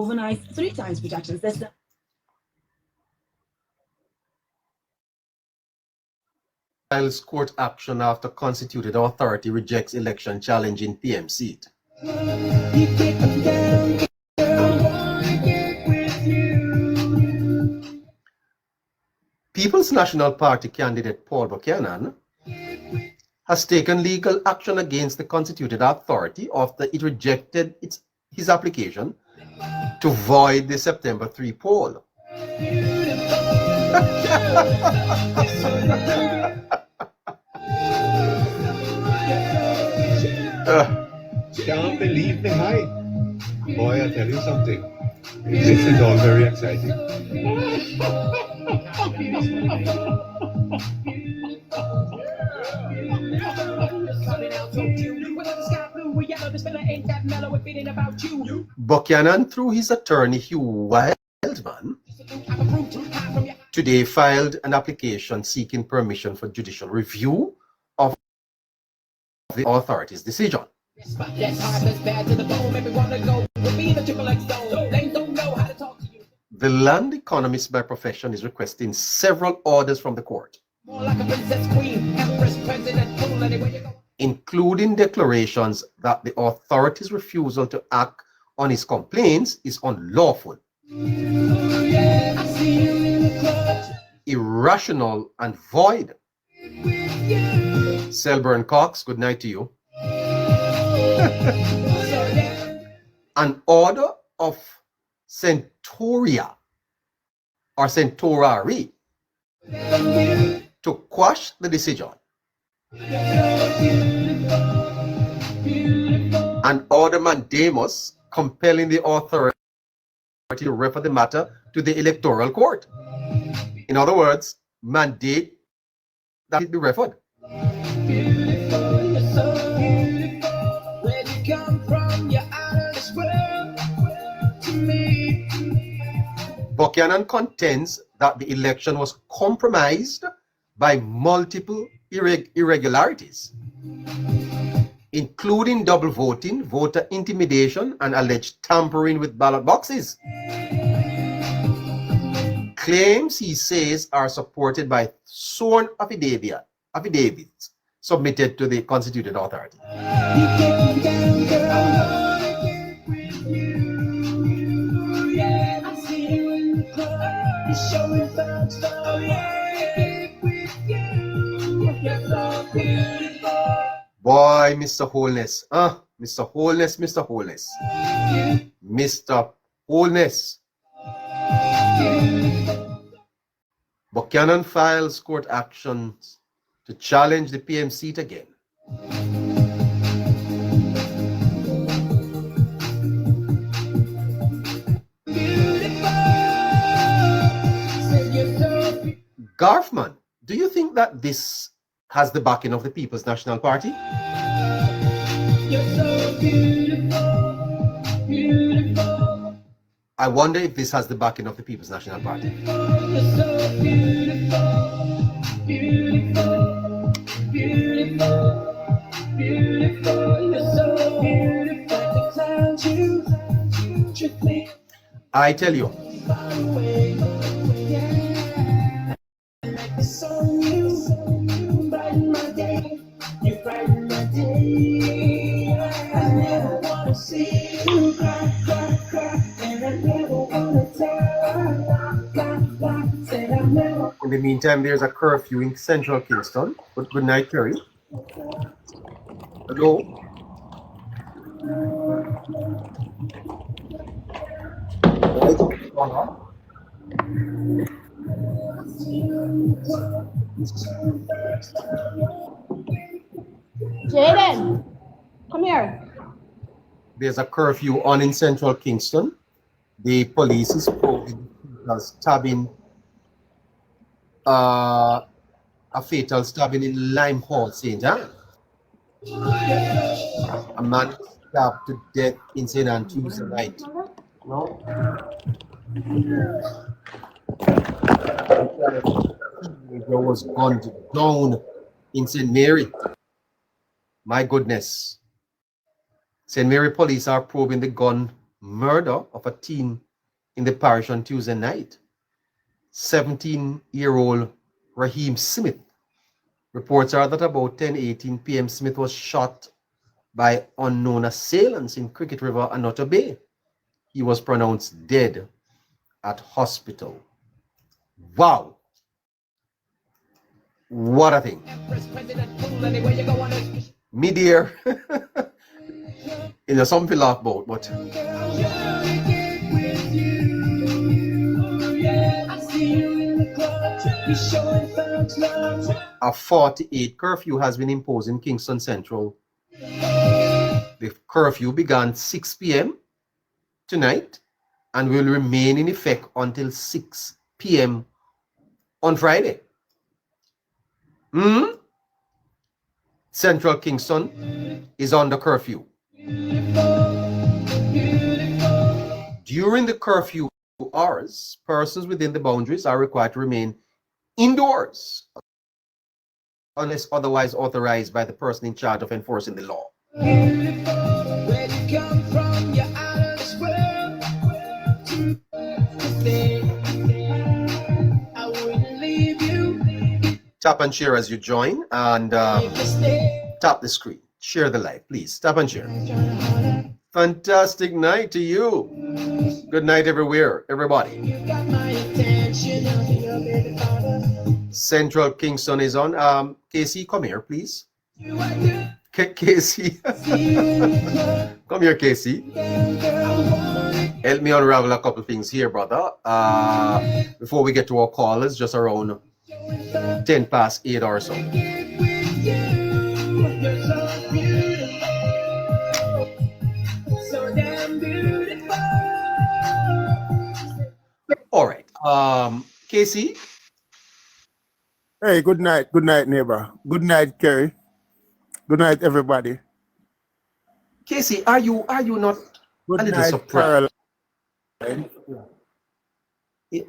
overnight, 3 times projections. This files court action after constituted authority rejects election challenge in PM seat. People's National Party candidate Paul Buchanan has taken legal action against the constituted authority after it rejected his application to void the September 3 poll. Can't believe the hype. Boy, I'll tell you something. This is all very exciting. Buchanan, through his attorney Hugh Wildman, today filed an application seeking permission for judicial review of the authority's decision. The land economist by profession is requesting several orders from the court, including declarations that the authority's refusal to act on his complaints is unlawful, irrational, and void. Selburn Cox, good night to you. An order of Centauria or Centaury to quash the decision. An order mandamus compelling the authority to refer the matter to the electoral court. In other words, mandate that it be referred. Buchanan contends that the election was compromised by multiple irregularities, including double voting, voter intimidation, and alleged tampering with ballot boxes. Claims, he says, are supported by sworn affidavits submitted to the constituted authority. Boy, Mr. Holness. Mr. Holness, Mr. Holness. Mr. Holness. Buchanan files court actions to challenge the PM seat again. Garfman, do you think that this has the backing of the People's National Party? You're so beautiful, beautiful. I wonder if this has the backing of the People's National Party. You're so beautiful, beautiful, beautiful, beautiful. You're so beautiful. Like the clouds you trick me. I tell you, Like the sun you brighten my day. You brighten my day. I never wanna see you cry, cry, cry. And I never wanna tell lie. Said I never. in the meantime, there's a curfew in central Kingston. But good night, Kerry. Hello. Jaden, come here. There's a curfew on in central Kingston. The police is stabbing, a fatal stabbing in Lime Hall, St. Anne. A man stabbed to death in St. Anne Tuesday night. No? There was gunned down in St. Mary. My goodness. St. Mary police are probing the gunman murder of a teen in the parish on Tuesday night. 17-year-old Raheem Smith. Reports are that about 10:18 p.m. Smith was shot by unknown assailants in Cricket River, Anoto Bay. He was pronounced dead at hospital. Wow. What a thing. Mid-year. Something to laugh about, but a 48 curfew has been imposed in Kingston Central. The curfew began 6 p.m. tonight and will remain in effect until 6 p.m. on Friday. Central Kingston is under curfew. During the curfew hours, persons within the boundaries are required to remain indoors unless otherwise authorized by the person in charge of enforcing the law. Tap and share as you join, and tap the screen. Share the live, please. Tap and share. Fantastic night to you. Good night everywhere, everybody. Central Kingston is on. Casey, come here, please. Casey. Come here, Casey. Help me unravel a couple things here, brother. Before we get to our callers, just around 10 past 8 or so. All right. Casey. Hey, good night, neighbor. Good night, Kerry. Good night, everybody. Casey, are you not Good a little night, surprised? Caroline.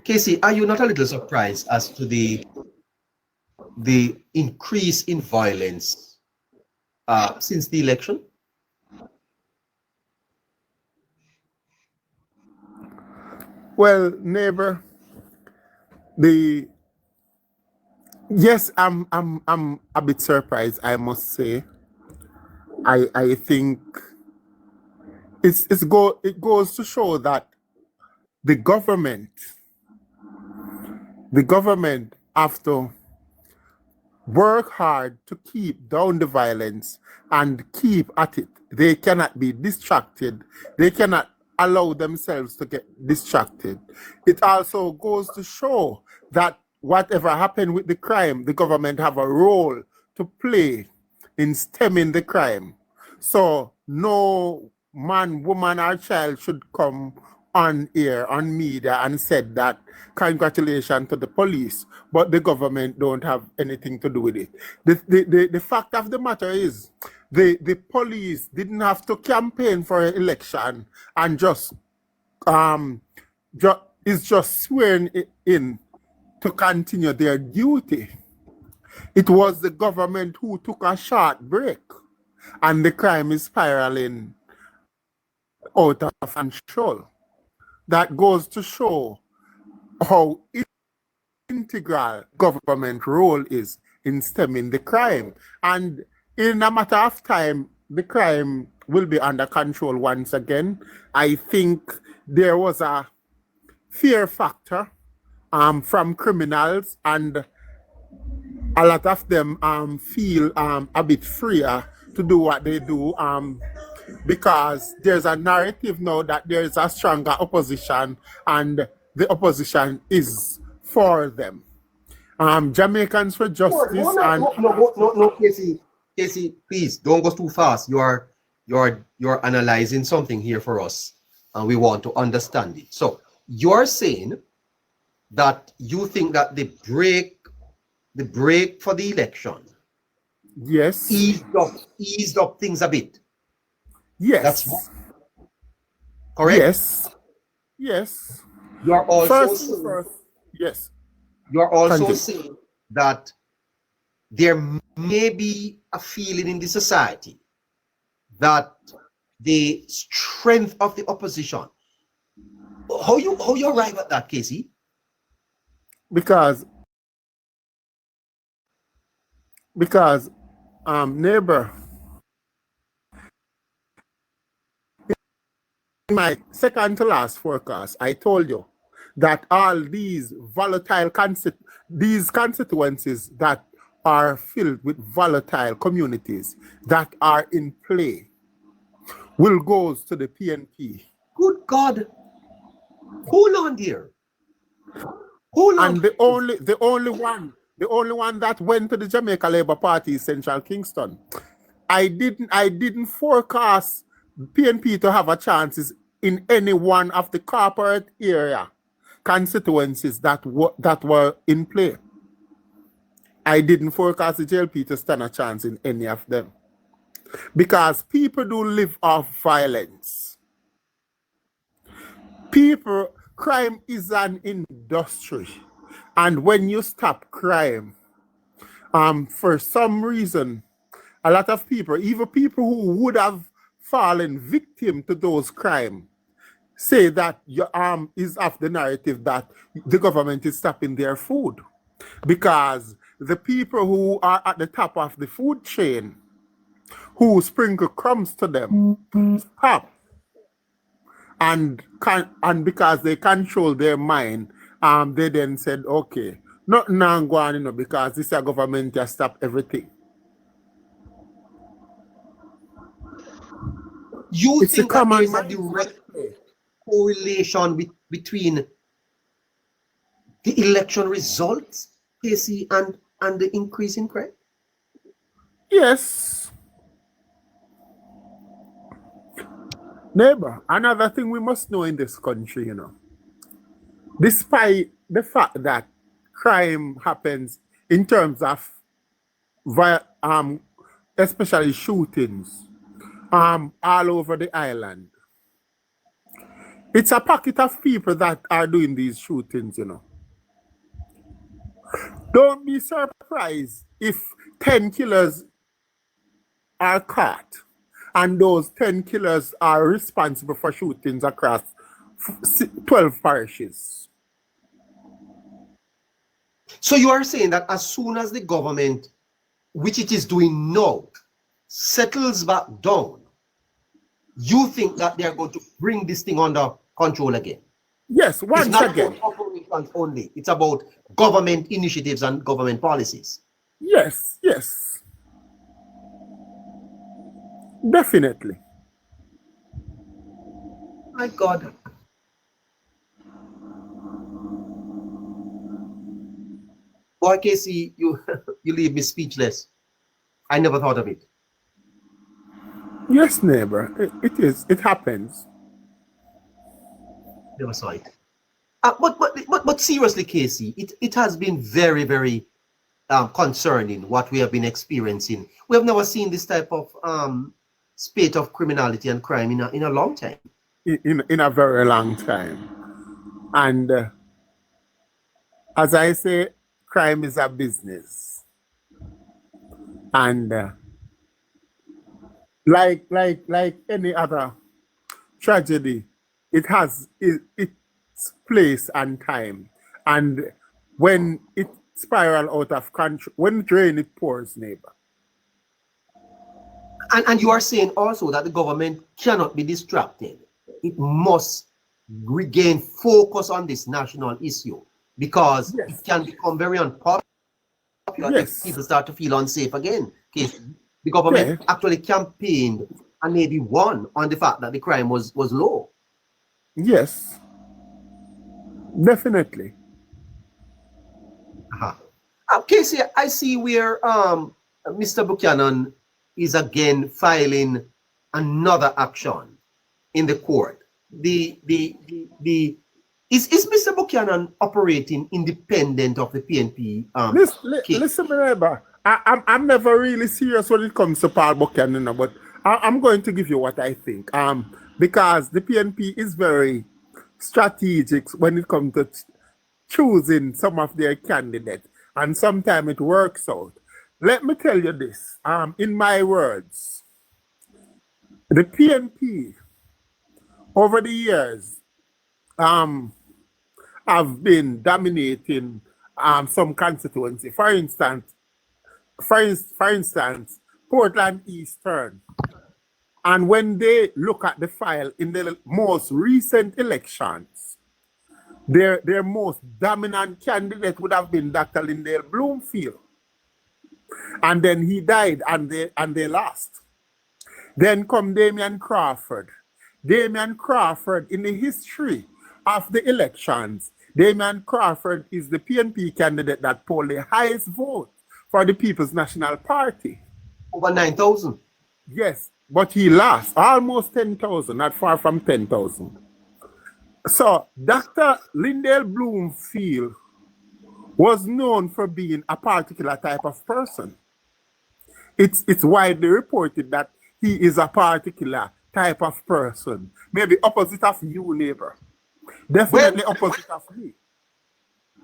Casey, are you not a little surprised as to the increase in violence since the election? Well, neighbor, yes, I'm a bit surprised, I must say. I think it goes to show that the government have to work hard to keep down the violence and keep at it. They cannot be distracted. They cannot allow themselves to get distracted. It also goes to show that whatever happened with the crime, the government have a role to play in stemming the crime. So no man, woman, or child should come on air, on media, and said that congratulations to the police, but the government don't have anything to do with it. The fact of the matter is, the police didn't have to campaign for an election and just swearing in to continue their duty. It was the government who took a short break, and the crime is spiraling out of control. That goes to show how integral government role is in stemming the crime. And in a matter of time, the crime will be under control once again. I think there was a fear factor from criminals, and a lot of them feel a bit freer to do what they do because there's a narrative now that there is a stronger opposition and the opposition is for them. Jamaicans for Justice No, Casey, please don't go too fast. You're analyzing something here for us, and we want to understand it. So you're saying that you think that the break for the election, yes, eased up things a bit. Yes, that's correct. Yes. You're also yes. You're also saying that there may be a feeling in the society that the strength of the opposition. How you arrive at that, Casey? Because neighbor, in my second to last forecast, I told you that all these volatile these constituencies that are filled with volatile communities that are in play will go to the PNP. Good God. Hold on, dear. Hold on. And the only one that went to the Jamaica Labour Party is Central Kingston. I didn't forecast PNP to have a chances in any one of the corporate area constituencies that were in play. I didn't forecast the JLP to stand a chance in any of them. Because people do live off violence. Crime is an industry. And when you stop crime, for some reason, a lot of people, even people who would have fallen victim to those crimes, say that your is of the narrative that the government is stopping their food. Because the people who are at the top of the food chain, who sprinkle crumbs to them, stop. And because they control their mind, they then said, okay, nothing now going on, because this government has stopped everything. You think that there is a direct correlation between the election results, Casey, and the increase in crime? Yes. Neighbor, another thing we must know in this country, despite the fact that crime happens in terms of especially shootings all over the island, it's a pocket of people that are doing these shootings, Don't be surprised if 10 killers are caught and those 10 killers are responsible for shootings across 12 parishes. So you are saying that as soon as the government, which it is doing now, settles back down, you think that they are going to bring this thing under control again? Yes, once it's not again. about operations only. It's about government initiatives and government policies. Yes. Definitely. My God. Boy, Casey, you leave me speechless. I never thought of it. Yes, neighbor. It happens. Never saw it. But seriously, Casey, it has been very, very concerning what we have been experiencing. We have never seen this type of spate of criminality and crime in a long time. In a very long time. And as I say, crime is a business. And like any other tragedy, it has its place and time. And when it spirals out of control, when it rains, it pours, neighbor. And you are saying also that the government cannot be distracted. It must regain focus on this national issue, because Yes. it can become very unpopular Yes. if people start to feel unsafe again. Casey, the government actually campaigned and maybe won on the fact that the crime was low. Yes. Definitely. Casey, I see where Mr. Buchanan is again filing another action in the court. Is Mr. Buchanan operating independent of the PNP? Listen, neighbor. I'm never really serious when it comes to Paul Buchanan, but I'm going to give you what I think. Because the PNP is very strategic when it comes to choosing some of their candidates, and sometimes it works out. Let me tell you this, in my words, The PNP over the years have been dominating some constituency. For instance, Portland Eastern. And when they look at the file in the most recent elections, their most dominant candidate would have been Dr. Lindale Bloomfield. And then he died and they lost. Then come Damian Crawford. Damian Crawford, in the history of the elections, Damian Crawford is the PNP candidate that polled the highest vote for the People's National Party. Over 9,000. Yes, but he lost almost 10,000, not far from 10,000. So Dr. Lindale Bloomfield was known for being a particular type of person. It's widely reported that he is a particular type of person, maybe opposite of you, neighbor. Definitely opposite of me.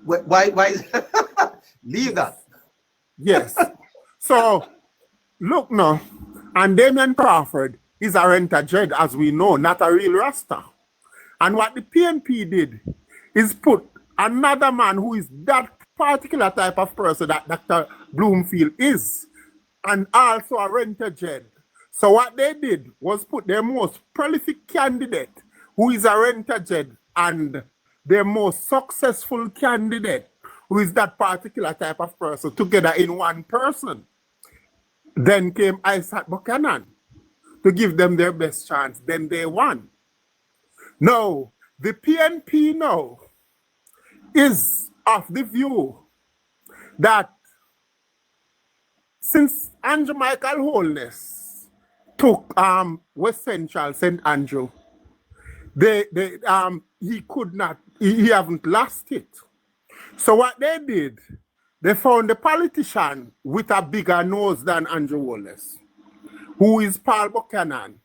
Why? Leave that. Yes. So, look now, and Damian Crawford is a rent-a-dread, as we know, not a real Rasta. And what the PNP did is put another man who is that particular type of person that Dr. Bloomfield is, and also a rent-a-dread. So what they did was put their most prolific candidate, who is a rent-a-dread, and their most successful candidate, who is that particular type of person, together in one person. Then came Isaac Buchanan to give them their best chance. Then they won. Now, the PNP now is of the view that since Andrew Michael Holness took West Central St. Andrew, he haven't lost it. So what they did, they found a politician with a bigger nose than Andrew Wallace, who is Paul Buchanan.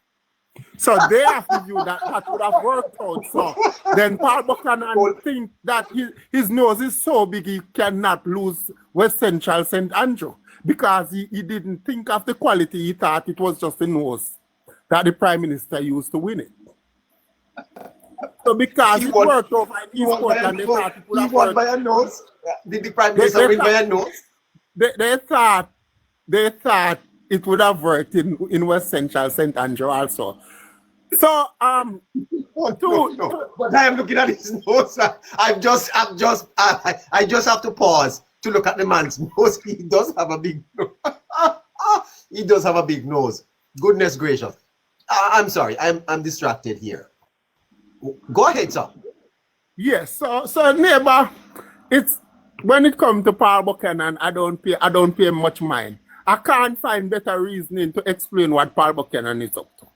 So they have to view that would have worked out. So then Paul Buchanan think that his nose is so big he cannot lose West Central St. Andrew, because he didn't think of the quality. He thought it was just the nose that the Prime Minister used to win it. So because it worked over in East Portland, they thought it would have worked. By a nose? Did the Prime Minister win by a nose? They thought it would have worked in West Central St. Andrew also. So no. But I am looking at his nose. I just have to pause to look at the man's nose. He does have a big nose. He does have a big nose. Goodness gracious. I'm sorry. I'm distracted here. Go ahead, sir. Yes. So neighbor, it's when it comes to Paul Buchanan, I don't pay much mind. I can't find better reasoning to explain what Paul Buchanan is up to.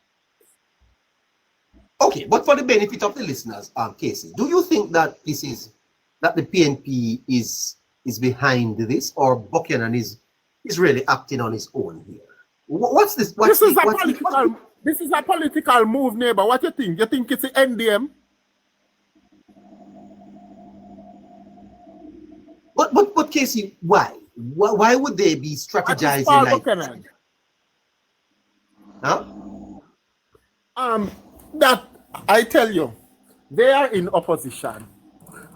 Okay, but for the benefit of the listeners, Casey, do you think that that the PNP is behind this, or Buchanan is really acting on his own here? What's this? This is a political move, neighbor. What you think? You think it's the NDM? But Casey, why? Why would they be strategizing like that? Huh? That I tell you, they are in opposition.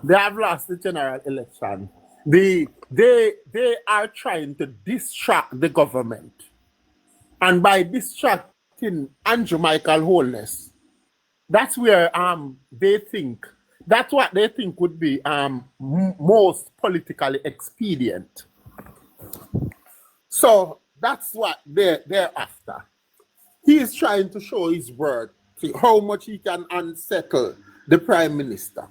They have lost the general election. They are trying to distract the government, and by distracting Andrew Michael Holness, that's where that's what they think would be most politically expedient. So that's what they're after. He is trying to show his word, how much he can unsettle the Prime Minister.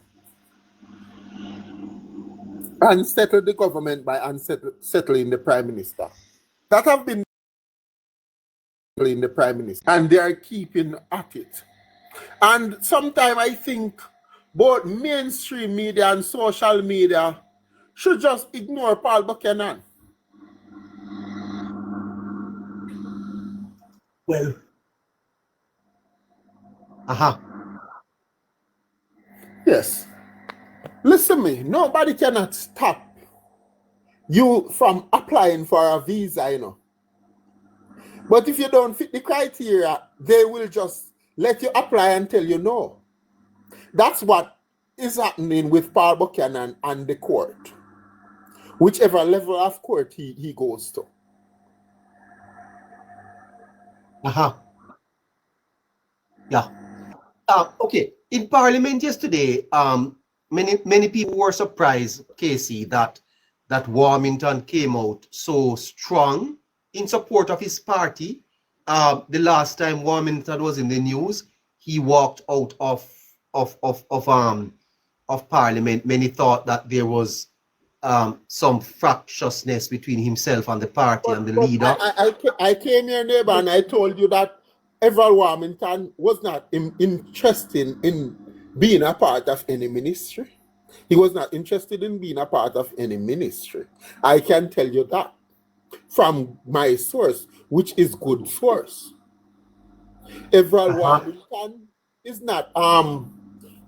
Unsettle the government by unsettling the Prime Minister. That have been in the Prime Minister, and they are keeping at it. And sometimes I think both mainstream media and social media should just ignore Paul Buchanan. Well, Yes. Listen to me, nobody cannot stop you from applying for a visa, you know. But if you don't fit the criteria, they will just let you apply and tell you no. That's what is happening with Paul Buchanan and the court, whichever level of court he goes to. Uh-huh. Yeah. Okay. In Parliament yesterday, many people were surprised, Casey, that Warmington came out so strong in support of his party. The last time Warmington was in the news, he walked out of Parliament. Many thought that there was some fractiousness between himself and the party and the leader. I came here, neighbor, and I told you that Everald Warmington was not interested in being a part of any ministry. He was not interested in being a part of any ministry. I can tell you that from my source, which is good source. Everald Warmington is not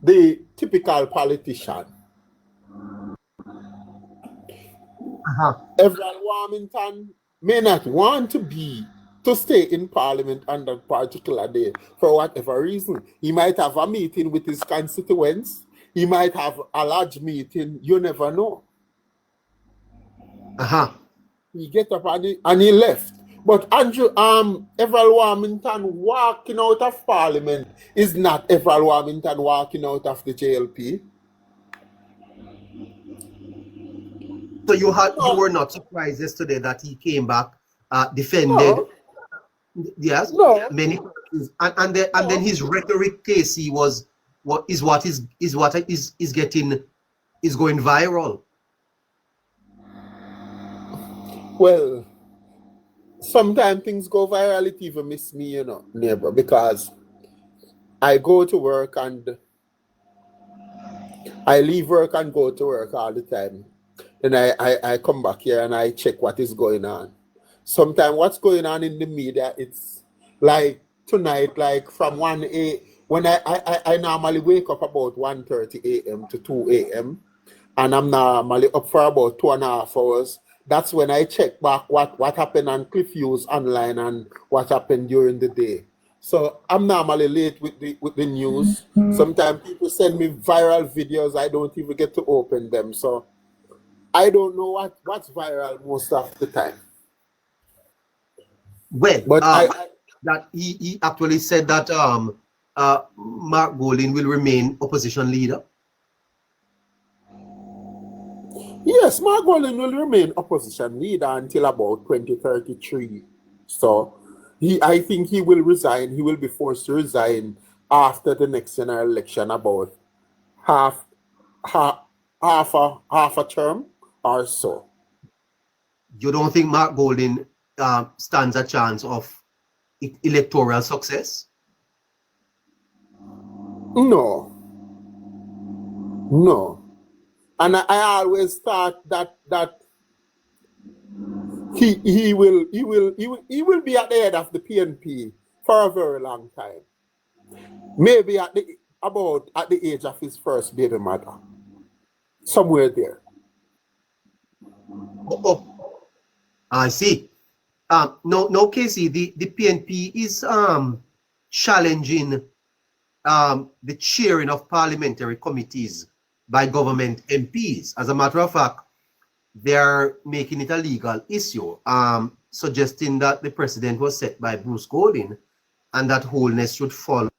the typical politician. Everald Warmington may not want to stay in Parliament on that particular day for whatever reason. He might have a meeting with his constituents. He might have a large meeting. You never know. He get up and he left. But Andrew, Everald Warmington walking out of Parliament is not Everald Warmington walking out of the JLP. So you were not surprised yesterday that he came back, defended, yes, many, and then his rhetoric, Casey, is going viral. Well, sometimes things go viral. It even miss me, neighbor, because I go to work and I leave work and go to work all the time. And I come back here and I check what is going on. Sometimes what's going on in the media, it's like tonight, like from 1 a.m. when I normally wake up about 1:30 a.m. to 2 a.m. and I'm normally up for about 2.5 hours. That's when I check back what happened on Cliff Hughes online and what happened during the day. So I'm normally late with the news. Sometimes people send me viral videos. I don't even get to open them. So I don't know what's viral most of the time. Well, but that he actually said that Mark Golding will remain opposition leader. Yes, Mark Golding will remain opposition leader until about 2033. So I think he will resign. He will be forced to resign after the next general election, about half a term or so. You don't think Mark Golding stands a chance of electoral success? No. And I always thought that he will be at the head of the PNP for a very long time. Maybe at the age of his first baby mother. Somewhere there. I see. No, Casey, the PNP is challenging the chairing of parliamentary committees by government MPs. As a matter of fact, they're making it a legal issue, suggesting that the president was set by Bruce Golding and that Holness should follow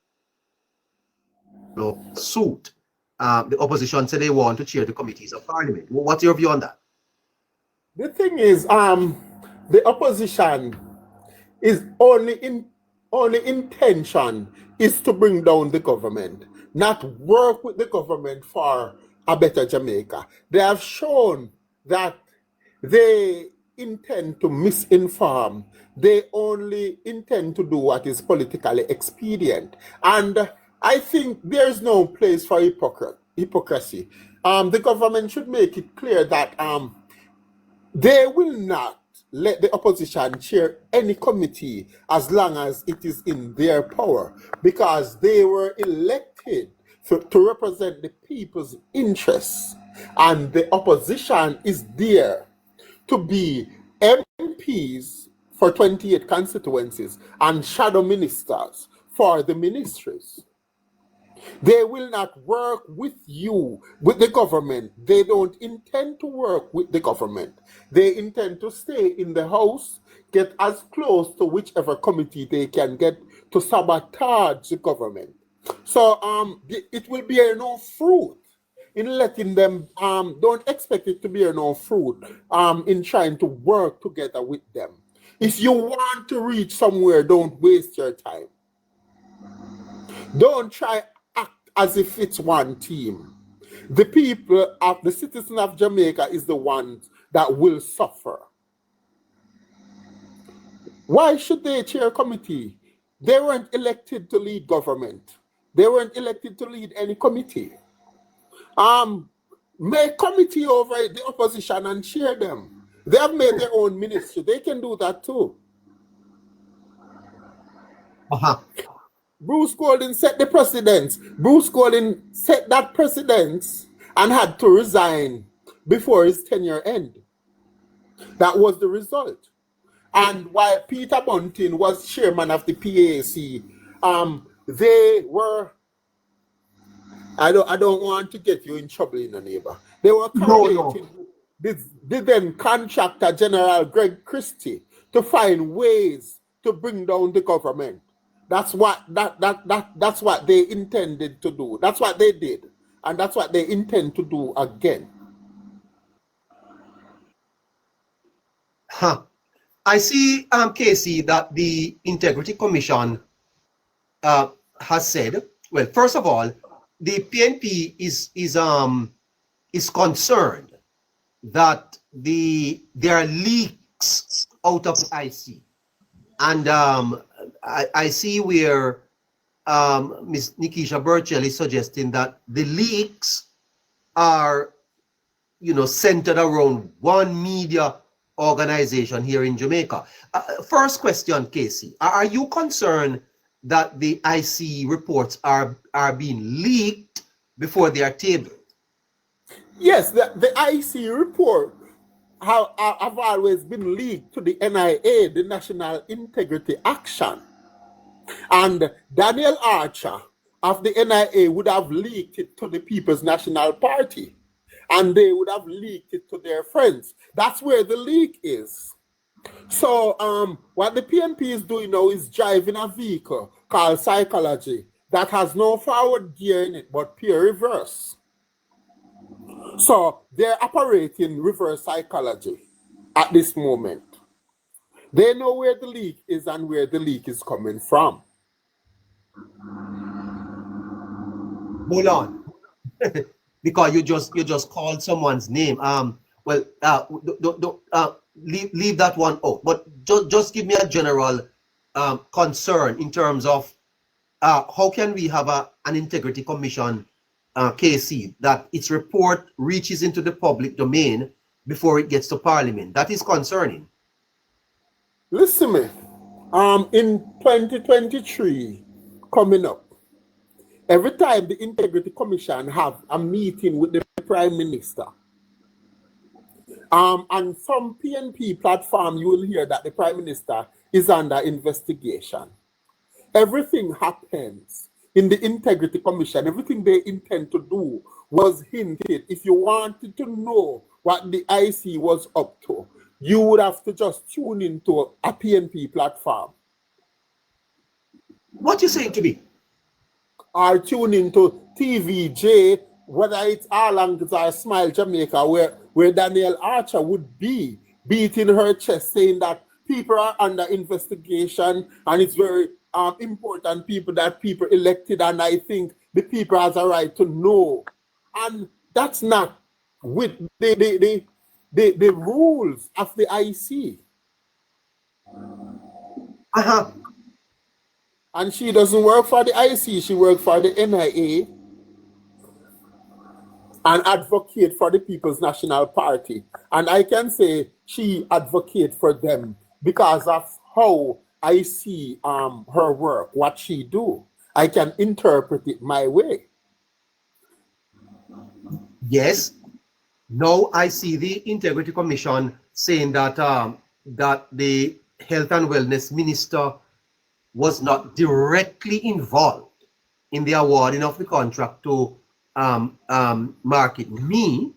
suit. The opposition said they want to chair the committees of parliament. What's your view on that? The thing is, the opposition is only intention is to bring down the government, not work with the government for a better Jamaica. They have shown that they intend to misinform. They only intend to do what is politically expedient. And I think there's no place for hypocrisy. The government should make it clear that they will not let the opposition chair any committee as long as it is in their power, because they were elected to represent the people's interests, and the opposition is there to be MPs for 28 constituencies and shadow ministers for the ministries. They will not work with you, with the government. They don't intend to work with the government. They intend to stay in the house, get as close to whichever committee they can get to sabotage the government. So it will bear no fruit in letting them, don't expect it to bear no fruit in trying to work together with them. If you want to reach somewhere, don't waste your time. Don't try act as if it's one team. The people of the citizens of Jamaica is the ones that will suffer. Why should they chair a committee? They weren't elected to lead government. They weren't elected to lead any committee. Make committee over the opposition and chair them. They have made their own ministry. They can do that too. Bruce Golding set the precedence. Bruce Golding set that precedence and had to resign before his tenure ended. That was the result. And while Peter Bunting was chairman of the PAC, they were, I don't want to get you in trouble, in a neighbor. They were coordinating the then contractor General Greg Christie to find ways to bring down the government. That's what that's what they intended to do. That's what they did, and that's what they intend to do again. I see, Casey, that the Integrity Commission has said, well, first of all, the PNP is concerned that there are leaks out of IC, and I see where Ms. Nikisha Burchell is suggesting that the leaks are, centered around one media organization here in Jamaica. First question, Casey, are you concerned that the IC reports are being leaked before they are tabled? Yes, the IC report have always been leaked to the NIA, the National Integrity Action. And Daniel Archer of the NIA would have leaked it to the People's National Party. And they would have leaked it to their friends. That's where the leak is. So what the PNP is doing now is driving a vehicle called Psychology that has no forward gear in it, but pure reverse. So they're operating reverse psychology at this moment. They know where the leak is and where the leak is coming from. Hold on. Because you just called someone's name. Leave that one out. But just give me a general concern in terms of how can we have an integrity commission, KC, that its report reaches into the public domain before it gets to Parliament. That is concerning. Listen to me. In 2023 coming up, every time the Integrity Commission have a meeting with the Prime Minister, on some PNP platform, you will hear that the Prime Minister is under investigation. Everything happens in the Integrity Commission. Everything they intend to do was hinted. If you wanted to know what the IC was up to, you would have to just tune into a PNP platform. What you saying to me? Or tune into TVJ, whether it's Arlang's or Smile Jamaica, where Daniel Archer would be beating her chest, saying that people are under investigation and it's very important people that people elected, and I think the people has a right to know. And that's not with the rules of the IC. And she doesn't work for the IC, she works for the NIA and advocate for the People's National Party. And I can say she advocate for them because of how I see her work, what she do. I can interpret it my way. Yes. Now I see the Integrity Commission saying that that the Health and Wellness Minister was not directly involved in the awarding of the contract to Market Me,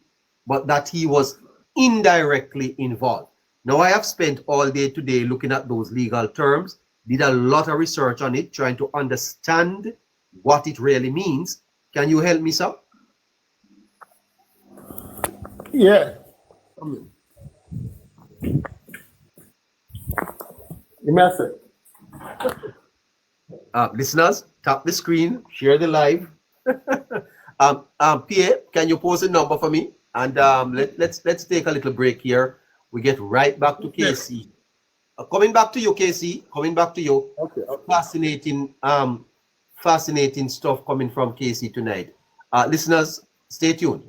but that he was indirectly involved. Now, I have spent all day today looking at those legal terms, did a lot of research on it, trying to understand what it really means. Can you help me, sir? Yeah. Give me a sec. Listeners, tap the screen, share the live. Pierre, can you post a number for me? And let's take a little break here. We get right back to KC. Coming back to you, KC. Coming back to you. Okay. Fascinating stuff coming from KC tonight. Listeners, stay tuned.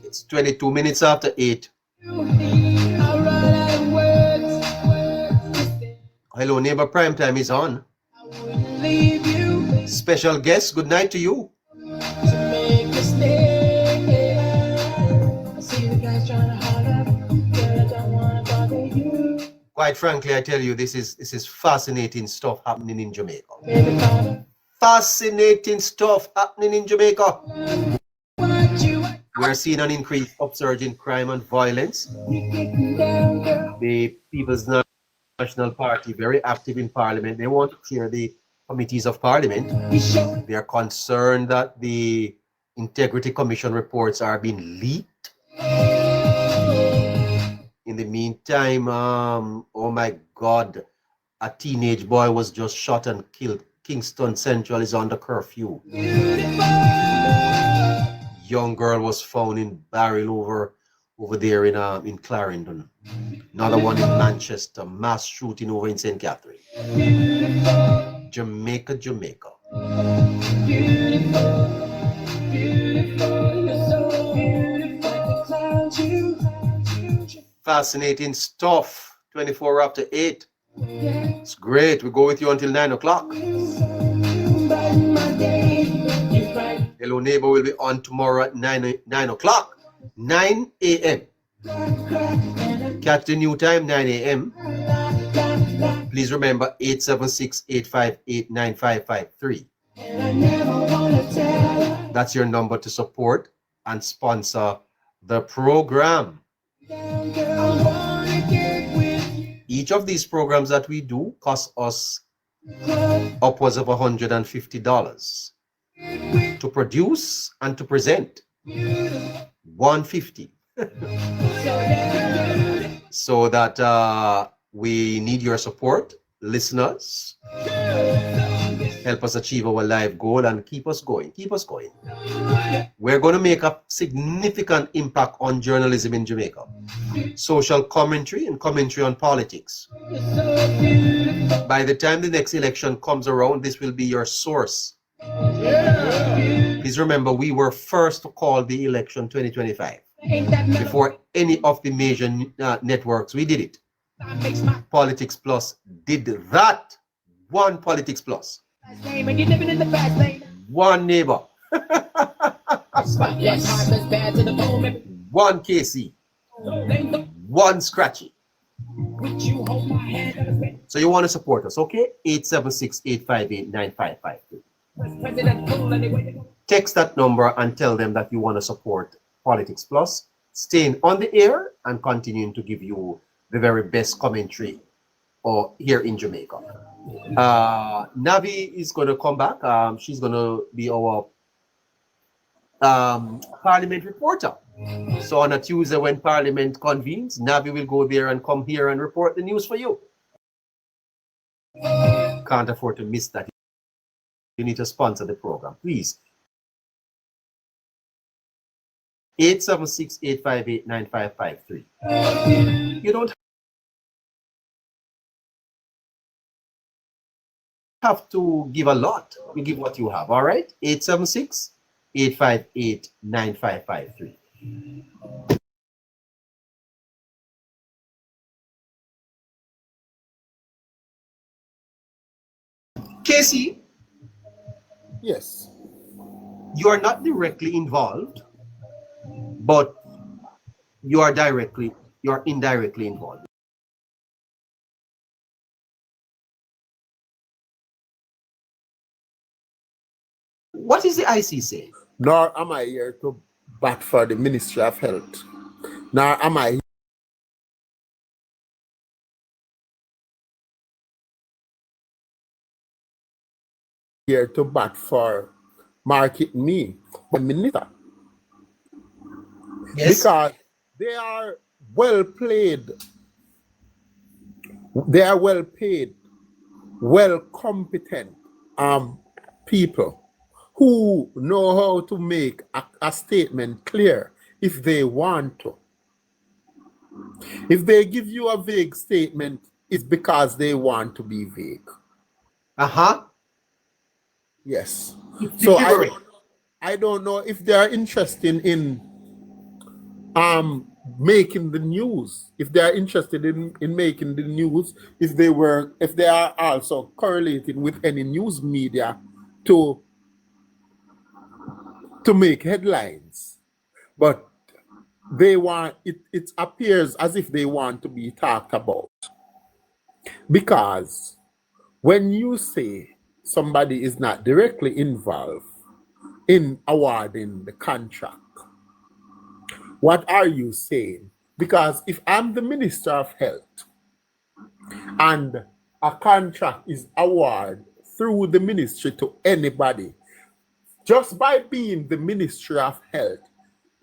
It's 22 minutes after 8. Hello, Neighbour Primetime is on. Special guest, good night to you. Quite frankly, I tell you, this is fascinating stuff happening in Jamaica. Fascinating stuff happening in Jamaica. We're seeing an increased upsurge in crime and violence. The People's National Party, very active in Parliament. They want to clear the committees of Parliament. They are concerned that the Integrity Commission reports are being leaked. In the meantime, oh my God, a teenage boy was just shot and killed. Kingston Central is under curfew. Young girl was found in barrel over there in Clarendon. Another one in Manchester. Mass shooting over in St. Catherine. Jamaica. Fascinating stuff. 24 after 8. It's great. We go with you until 9 o'clock. Hello Neighbour will be on tomorrow at 9 o'clock. 9 a.m. Catch the new time, 9 a.m. Please remember 876-858-9553. That's your number to support and sponsor the program. Each of these programs that we do costs us upwards of $150 to produce and to present. $150. So that we need your support, listeners. Help us achieve our life goal and keep us going. We're going to make a significant impact on journalism in Jamaica. Social commentary and commentary on politics. By the time the next election comes around, this will be your source. Please remember, we were first to call the election 2025. Before any of the major networks, we did it. Politics Plus did that. One Politics Plus. One Neighbour. One KC. One Scratchy. So you want to support us, okay? 876-858-9553. Text that number and tell them that you want to support Politics Plus, staying on the air and continuing to give you the very best commentary here in Jamaica. Navi is going to come back. She's going to be our Parliament reporter. So on a Tuesday when Parliament convenes, Navi will go there and come here and report the news for you. Can't afford to miss that. You need to sponsor the program, please. 876-858-9553. You don't have to give a lot. You give what you have, all right? 876-858-9553. Casey? Yes. You are not directly involved, but you are indirectly involved. What is the IC saying? Nor am I here to bat for the Ministry of Health. Nor am I here to bat for Market Me, the minister. Yes. Because they are well played, they are well paid, well competent people who know how to make a statement clear if they want to. If they give you a vague statement, it's because they want to be vague. Uh-huh. Yes. It's So different. I don't know if they are interested in making the news. If they are interested in making the news, if they are also correlating with any news media to make headlines. But they want it appears as if they want to be talked about. Because when you say somebody is not directly involved in awarding the contract, what are you saying? Because if I'm the Minister of Health and a contract is awarded through the ministry to anybody, just by being the Ministry of Health,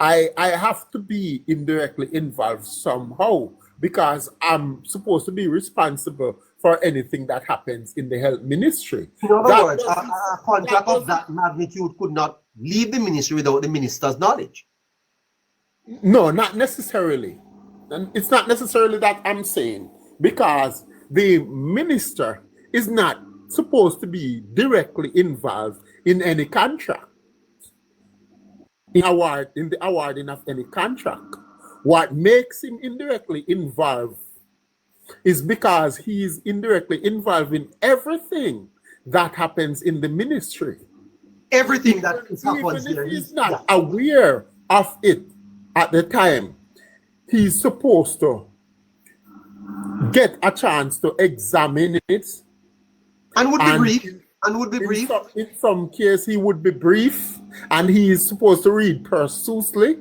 I have to be indirectly involved somehow because I'm supposed to be responsible for anything that happens in the health ministry. In other That words, doesn't- a contract of that magnitude could not leave the ministry without the minister's knowledge. No, not necessarily. And it's not necessarily that I'm saying, because the minister is not supposed to be directly involved in any contract, in the awarding of any contract. What makes him indirectly involved is because he is indirectly involved in everything that happens in the ministry. Everything that happens Even here, if he's not aware of it at the time, he's supposed to get a chance to examine it. and would be And brief. And would be brief. In some case, he would be brief, and he is supposed to read profusely.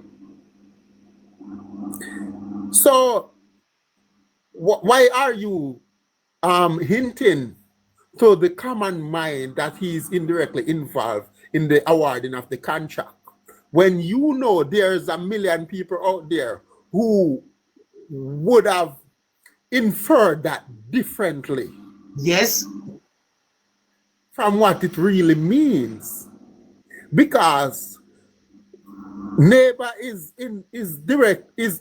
So, why are you hinting to the common mind that he is indirectly involved in the awarding of the contract, when you know there's a million people out there who would have inferred that differently Yes. from what it really means? Because Neighbour is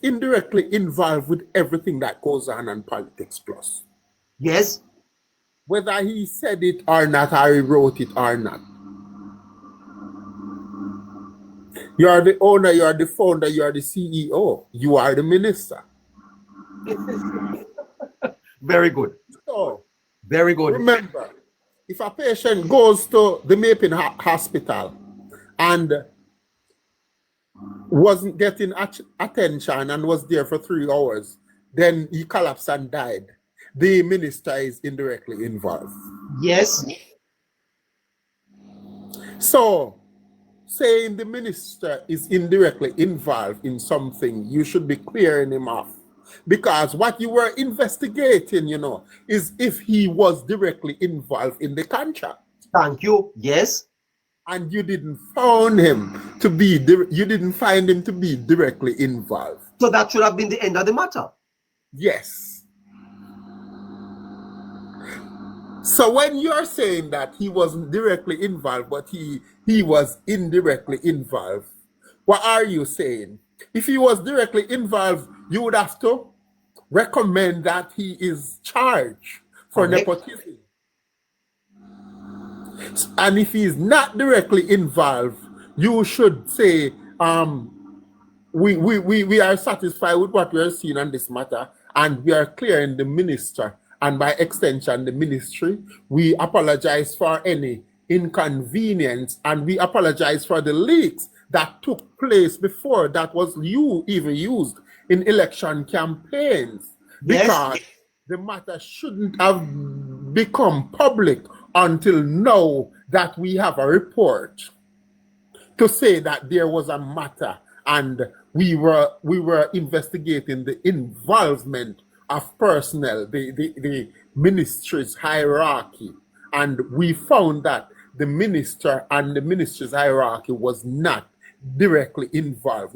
indirectly involved with everything that goes on Politics Plus, Yes. whether he said it or not, or he wrote it or not. You are the owner, you are the founder, you are the CEO, you are the minister. Very good. So Very good. remember, if a patient goes to the Mapping Hospital and wasn't getting attention and was there for 3 hours, then he collapsed and died, the minister is indirectly involved. Yes. So, saying the minister is indirectly involved in something, you should be clearing him off. Because what you were investigating, is if he was directly involved in the contract. Thank you. Yes. And you didn't find him to be directly involved. So that should have been the end of the matter. Yes. So when you're saying that he wasn't directly involved, but he was indirectly involved, what are you saying? If he was directly involved, you would have to recommend that he is charged for Correct. nepotism. And if he is not directly involved, you should say, we are satisfied with what we are seeing on this matter, and we are clearing the minister, and by extension the ministry. We apologize for any inconvenience, and we apologize for the leaks that took place before that was even used in election campaigns, because the matter shouldn't have become public until now that we have a report to say that there was a matter and we were investigating the involvement of personnel, the ministry's hierarchy, and we found that the minister and the ministry's hierarchy was not directly involved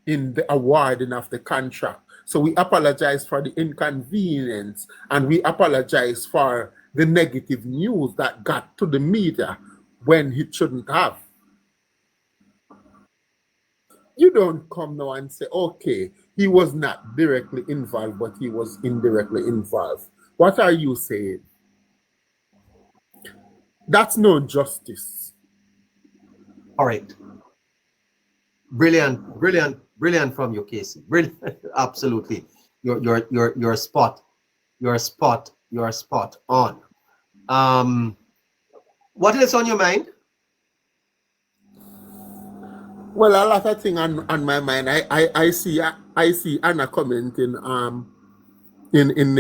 in the awarding of the contract. So we apologize for the inconvenience, and we apologize for the negative news that got to the media when it shouldn't have. You don't come now and say, okay, he was not directly involved, but he was indirectly involved. What are you saying? That's no justice. All right. Brilliant from you, Casey. Brilliant. Absolutely. You're spot on. What else on your mind? Well, a lot of things on my mind. I see Anna commenting in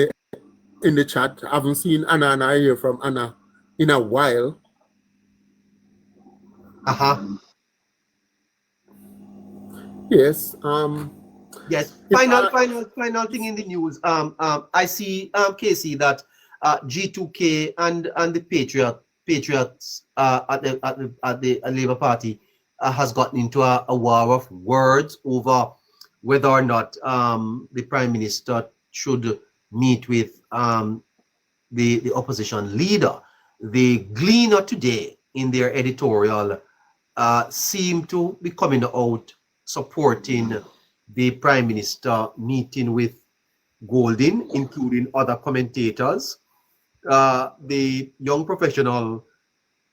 the chat. I haven't seen Anna and I hear from Anna in a while. Yes. Yes. Final thing in the news. I see, Casey, that G2K and the Patriots at the Labour Party has gotten into a war of words over whether or not the Prime Minister should meet with the opposition leader. The Gleaner today, in their editorial, seem to be coming out supporting the Prime Minister meeting with Golding, including other commentators. The young professional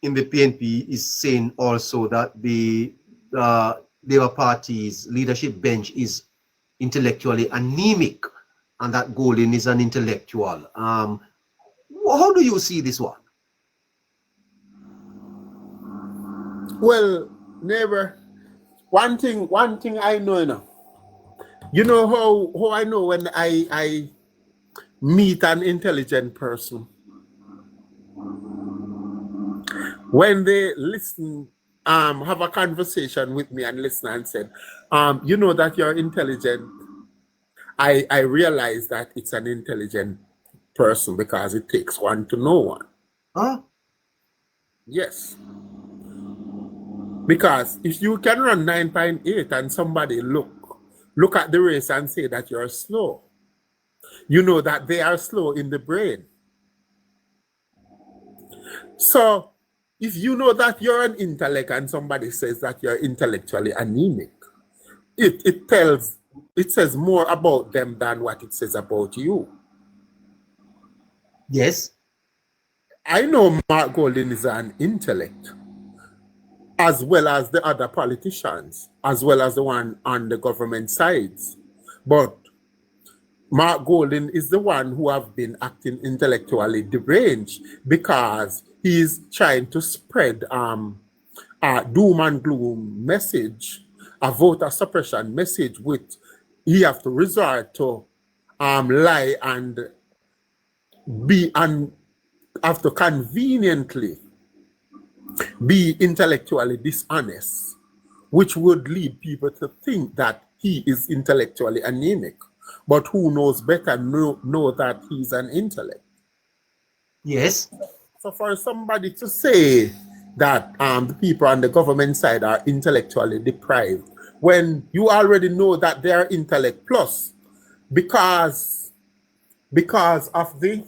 in the PNP is saying also that the Labour Party's leadership bench is intellectually anemic, and that Golding is an intellectual. How do you see this one? Well, Neighbour, one thing I know now. You know how I know when I meet an intelligent person? When they listen, have a conversation with me and listen and said, you know that you're intelligent. I realize that it's an intelligent person because it takes one to know one. Huh? Yes. Because if you can run 9.8 and somebody look at the race and say that you're slow, you know that they are slow in the brain. So if you know that you're an intellect and somebody says that you're intellectually anemic, it says more about them than what it says about you. Yes. I know Mark Golding is an intellect, as well as the other politicians, as well as the one on the government sides. But Mark Golding is the one who have been acting intellectually deranged because he's trying to spread a doom and gloom message, a voter suppression message, which he have to resort to lie and have to conveniently be intellectually dishonest, which would lead people to think that he is intellectually anemic. But who knows better know that he's an intellect. Yes. So for somebody to say that the people on the government side are intellectually deprived, when you already know that they are intellect plus, because of the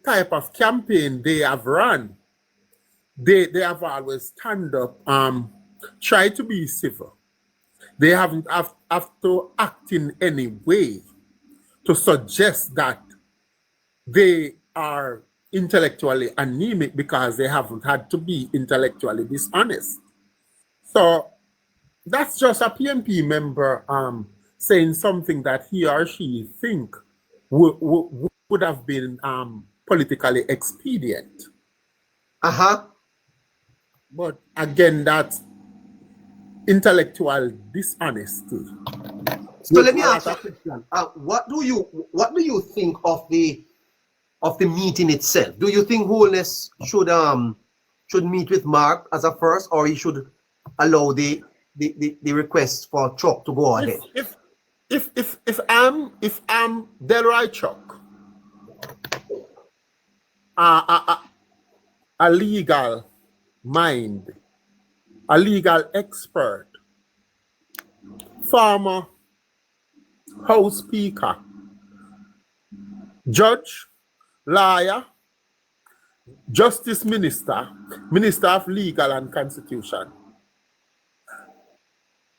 type of campaign they have run, they have always stand up, try to be civil. They haven't have to act in any way to suggest that they are intellectually anemic because they haven't had to be intellectually dishonest. So that's just a PNP member saying something that he or she think would would have been politically expedient. But again, that's intellectual dishonesty. So let me ask you a question. What do you think of the meeting itself? Do you think Holness should meet with Mark as a first, or he should allow the request for Chuck to go ahead? If I'm Delroy Chuck, a legal mind, a legal expert, former House Speaker, judge, lawyer, Justice Minister, Minister of Legal and Constitution.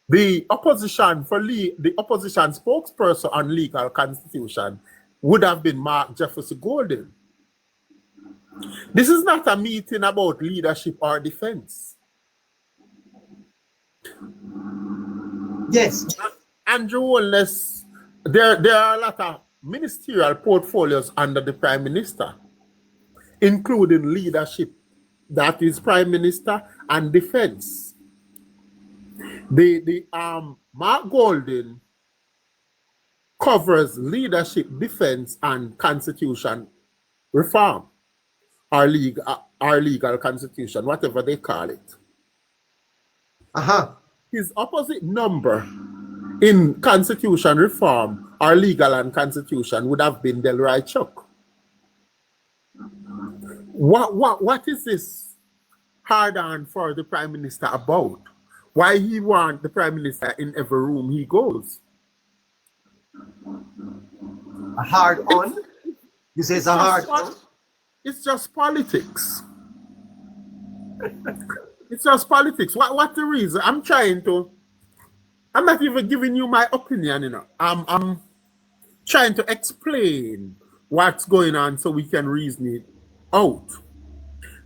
The opposition spokesperson on legal constitution would have been Mark Jefferson Golden. This is not a meeting about leadership or defense. Yes. Andrew Holness, there are a lot of ministerial portfolios under the Prime Minister, including leadership, that is Prime Minister, and defense. The Mark Golden covers leadership, defense, and constitution reform, or legal constitution, whatever they call it. His opposite number in constitution reform or legal and constitution would have been Delroy Chuck. What is this hard on for the Prime Minister about? Why he want the Prime Minister in every room he goes? A hard on? You say it's a hard on? It's just politics. It's just politics. What's the reason? I'm not even giving you my opinion, you know. I'm trying to explain what's going on so we can reason it out.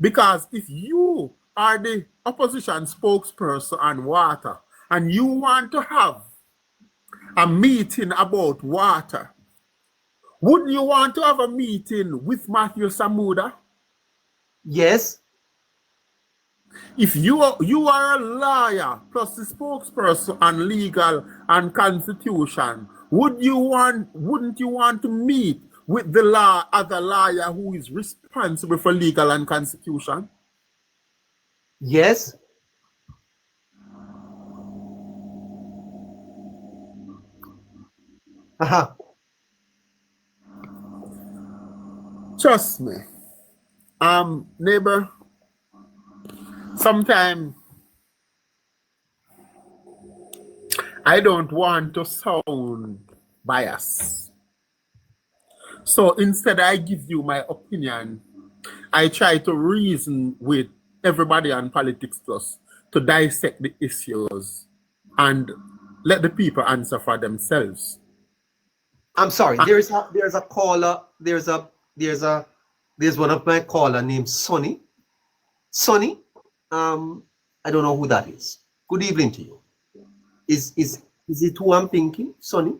Because if you are the opposition spokesperson on water and you want to have a meeting about water, wouldn't you want to have a meeting with Matthew Samuda? Yes. If you are a lawyer plus the spokesperson on legal and constitution, wouldn't you want to meet with the other lawyer who is responsible for legal and constitution? Yes. Trust me. Neighbor, sometimes I don't want to sound biased. So instead I give you my opinion. I try to reason with everybody on Politics Plus to dissect the issues and let the people answer for themselves. I'm sorry. There's a caller. There's one of my caller named Sonny. Sonny, I don't know who that is. Good evening to you. Is it who I'm thinking, Sonny?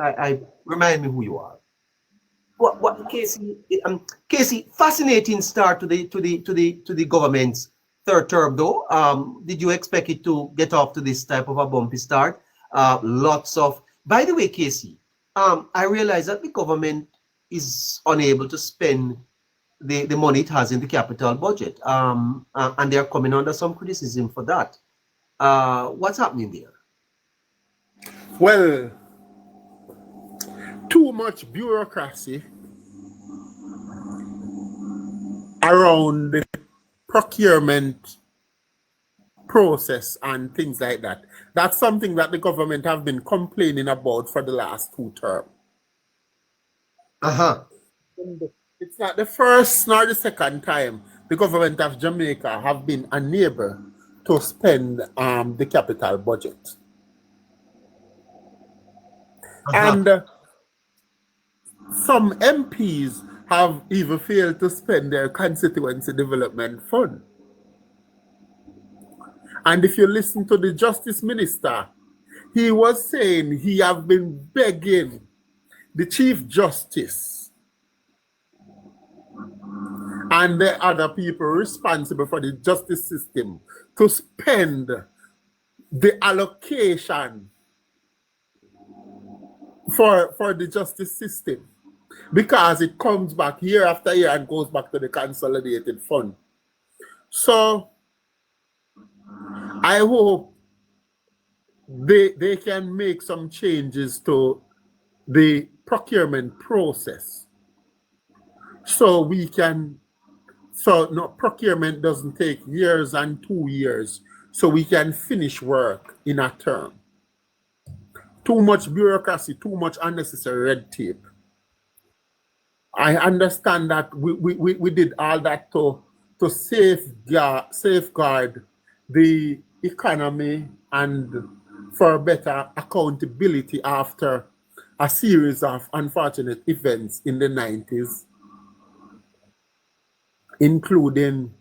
I remind me who you are. What Casey? Casey, fascinating start to the government's third term though. Did you expect it to get off to this type of a bumpy start? Lots of. By the way, Casey, I realize that the government is unable to spend the money it has in the capital budget, and they're coming under some criticism for that. What's happening there? Well, too much bureaucracy around the procurement process and things like that. That's something that the government have been complaining about for the last 2 terms. It's not the first nor the second time the government of Jamaica have been unable to spend the capital budget. And some MPs have even failed to spend their constituency development fund. And if you listen to the Justice Minister, he was saying he have been begging the Chief Justice and the other people responsible for the justice system to spend the allocation for the justice system, because it comes back year after year and goes back to the consolidated fund. So I hope they can make some changes to the procurement process, so procurement doesn't take years and 2 years, so we can finish work in a term. Too much bureaucracy, too much unnecessary red tape. I understand that we did all that to safeguard the economy and for better accountability after a series of unfortunate events in the 90s, including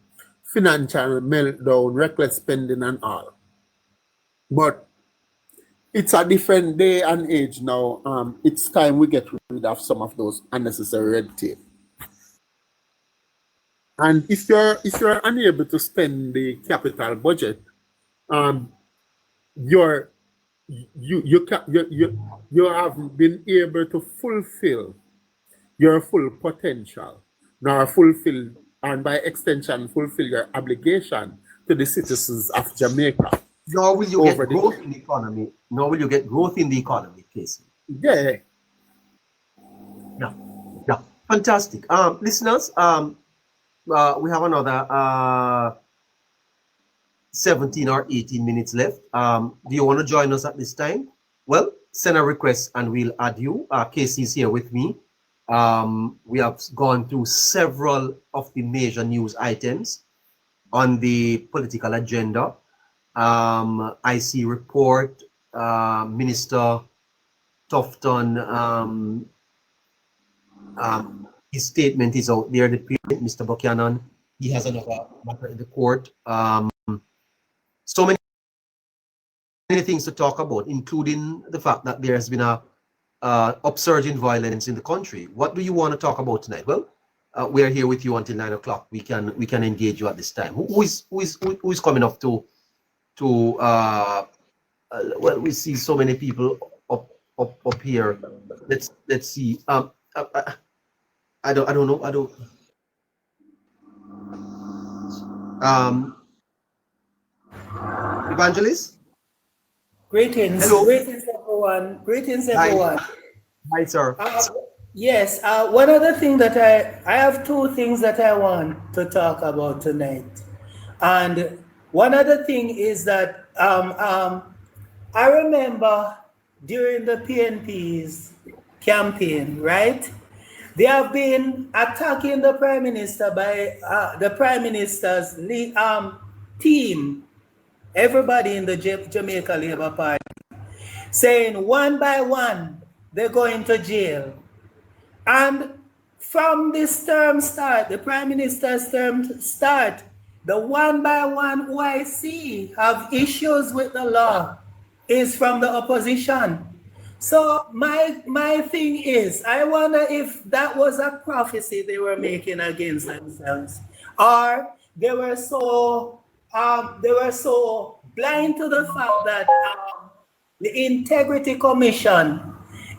financial meltdown, reckless spending and all. But it's a different day and age now. It's time we get rid of some of those unnecessary red tape. And if you're unable to spend the capital budget, you haven't been able to fulfill your full potential, nor fulfill, and by extension fulfill your obligation to the citizens of Jamaica. Nor will you get growth in the economy. Nor will you get growth in the economy, Casey. Yeah. Yeah. Fantastic. Listeners, we have another 17 or 18 minutes left. Do you want to join us at this time? Well, send a request and we'll add you. Casey is here with me. We have gone through several of the major news items on the political agenda. IC report, Minister Tufton, his statement is out there. The president, Mr. Buchanan, he has another matter in the court. So many things to talk about, including the fact that there has been a upsurge in violence in the country. What do you want to talk about tonight? Well, we are here with you until 9 o'clock. We can engage you at this time. Who is coming up to well, we see so many people up here. Let's see. I don't know. Evangelist? Greetings. Hello. Greetings, everyone. Greetings, everyone. Hi, sir. Yes, one other thing that I have two things that I want to talk about tonight. And one other thing is that I remember during the PNP's campaign, right? They have been attacking the Prime Minister by the Prime Minister's team, everybody in the Jamaica Labour Party, saying one by one they're going to jail. And from this term start, the Prime Minister's term start, the one by one who I see have issues with the law is from the opposition. So my thing is, I wonder if that was a prophecy they were making against themselves, or they were so blind to the fact that the Integrity Commission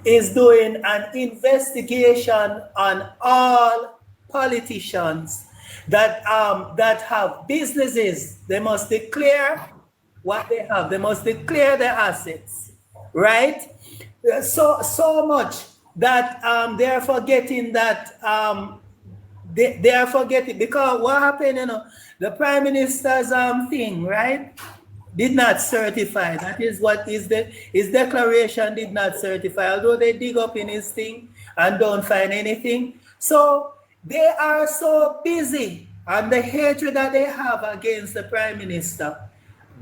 is doing an investigation on all politicians that have businesses. They must declare what they have. They must declare their assets, right? So much that they are forgetting that they are forgetting, because what happened, the Prime Minister's thing, right, did not certify. That is what his declaration did not certify, although they dig up in his thing and don't find anything. So they are so busy, and the hatred that they have against the Prime Minister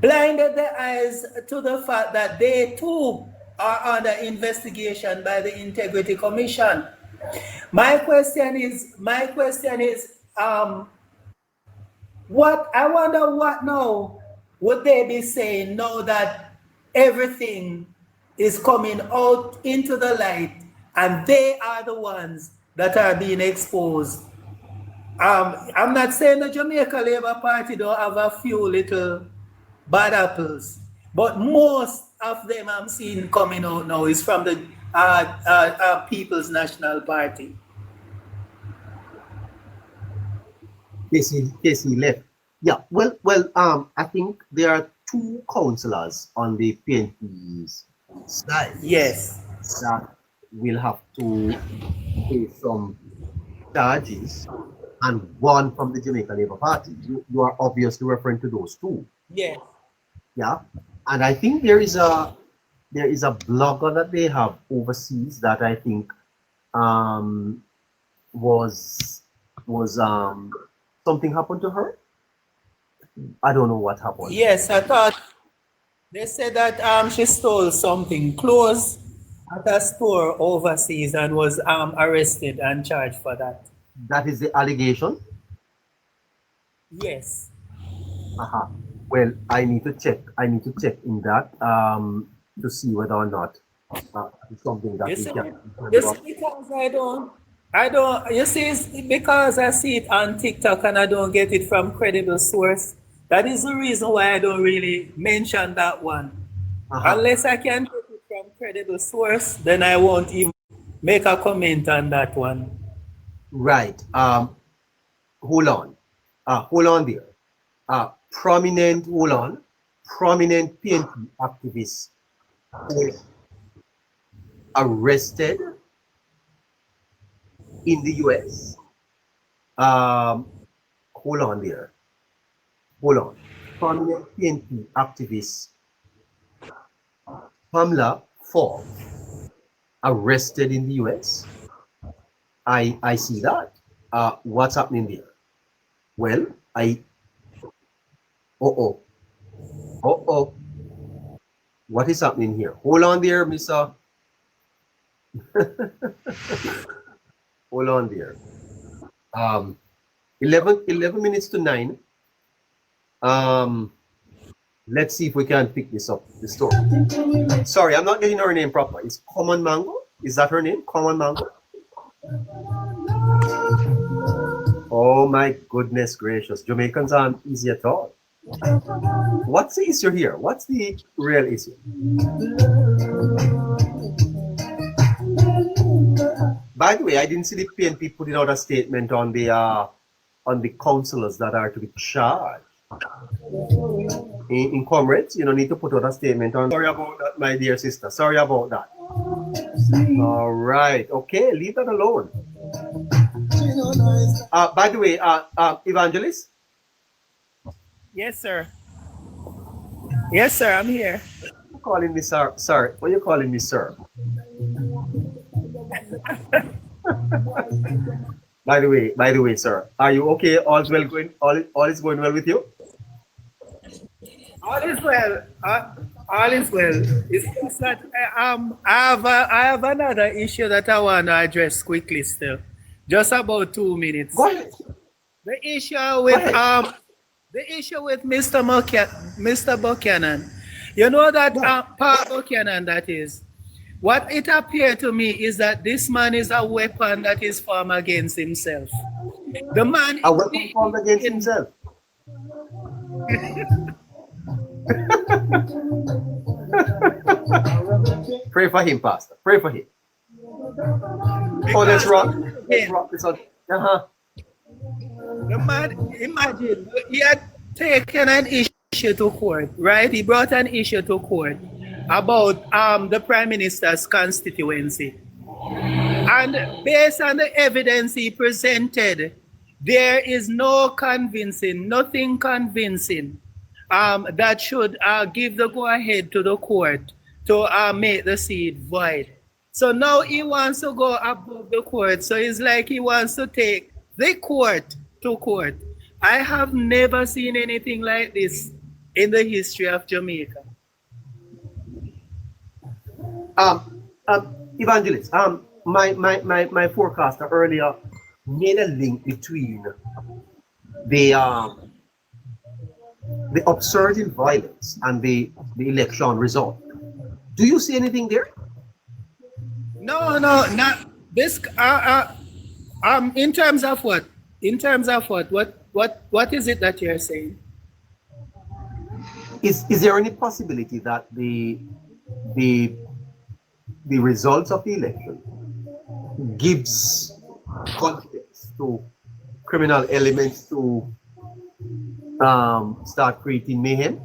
blinded their eyes to the fact that they too are under investigation by the Integrity Commission. My question is, what I wonder what now would they be saying now that everything is coming out into the light and they are the ones that are being exposed? I'm not saying the Jamaica Labour Party don't have a few little bad apples, but most of them I'm seeing coming out now is from the People's National Party. Casey left. Yeah, well, I think there are two councillors on the PNP's side. Yes. That will have to pay some charges, and one from the Jamaica Labour Party. You are obviously referring to those two. Yes. Yeah, and I think there is a blogger that they have overseas that I think was something happened to her. I don't know what happened. Yes, I thought they said that she stole something, clothes at a store overseas, and was arrested and charged for that. That is the allegation. Yes. Well, I need to check in that to see whether or not it's something that we can. Because I don't, you see, it's because I see it on TikTok and I don't get it from credible source. That is the reason why I don't really mention that one. Unless I can get it from credible source, then I won't even make a comment on that one. Right. Hold on there. Prominent PNP activists arrested in the US. Hold on there. Prominent PNP activists Pamela Ford arrested in the US. I see that. What's happening there? Well, what is happening here? Hold on there, Mr. Hold on there. 11 minutes to 9. Let's see if we can pick this up, the story. Sorry, I'm not getting her name proper. It's Common Mango? Is that her name? Common Mango? Oh my goodness gracious. Jamaicans aren't easy at all. What's the issue here? What's the real issue? By the way, I didn't see the PNP putting out a statement on the councillors that are to be charged. In comrades, you don't need to put out a statement on. Sorry about that, my dear sister. Sorry about that. All right. Okay, leave that alone. By the way, Evangelist? Yes, sir. Yes, sir, I'm here. You're calling me sir. Sorry, what are you calling me, sir? By the way, sir, are you okay? All is going well with you? All is well. All is well. It's just that I have another issue that I want to address quickly still. Just about 2 minutes. Go ahead. The issue with Mr. Buchanan. You know that Paul Buchanan, that is. What it appeared to me is that this man is a weapon that is formed against himself. The man a weapon formed against himself. Pray for him, Pastor. Pray for him. Oh, that's wrong. That's wrong. The man, imagine, he had taken an issue to court, right? He brought an issue to court about the Prime Minister's constituency. And based on the evidence he presented, there is nothing convincing that should give the go-ahead to the court to make the seat void. So now he wants to go above the court. So it's like he wants to take the court to court. I have never seen anything like this in the history of Jamaica. Evangelist, my forecaster earlier made a link between the upsurge in violence and the election result. Do you see anything there? No, not this. In terms of what? In terms of what is it that you're saying? Is there any possibility that the results of the election gives confidence to criminal elements to start creating mayhem?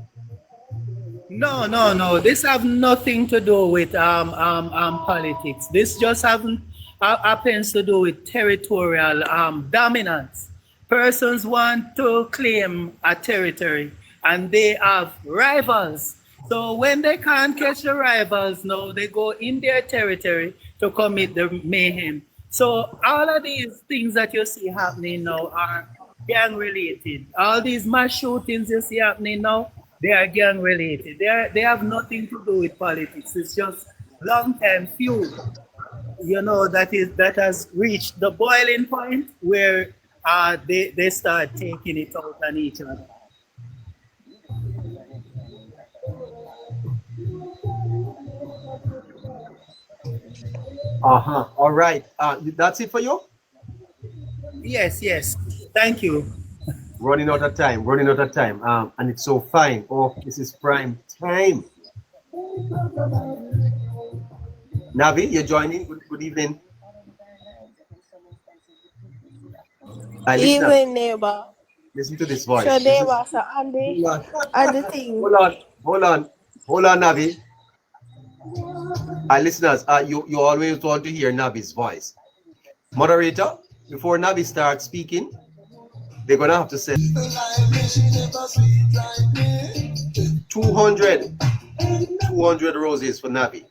No. This have nothing to do with politics. This just happens to do with territorial dominance. Persons want to claim a territory and they have rivals. So when they can't catch the rivals, now they go in their territory to commit the mayhem. So all of these things that you see happening now are gang related. All these mass shootings you see happening now, they are gang related. They have nothing to do with politics. It's just long time feud, that has reached the boiling point where they start taking it out on each other. All right. That's it for you? Yes. Thank you. Running out of time. And it's so fine. Oh, this is prime time. Navi, you're joining. Good evening. Even neighbor. Listen to this voice. So neighbor, so and the thing. Hold on, Navi. Listeners, you always want to hear Navi's voice. Moderator, before Navi starts speaking, they're gonna have to say 200 roses for Navi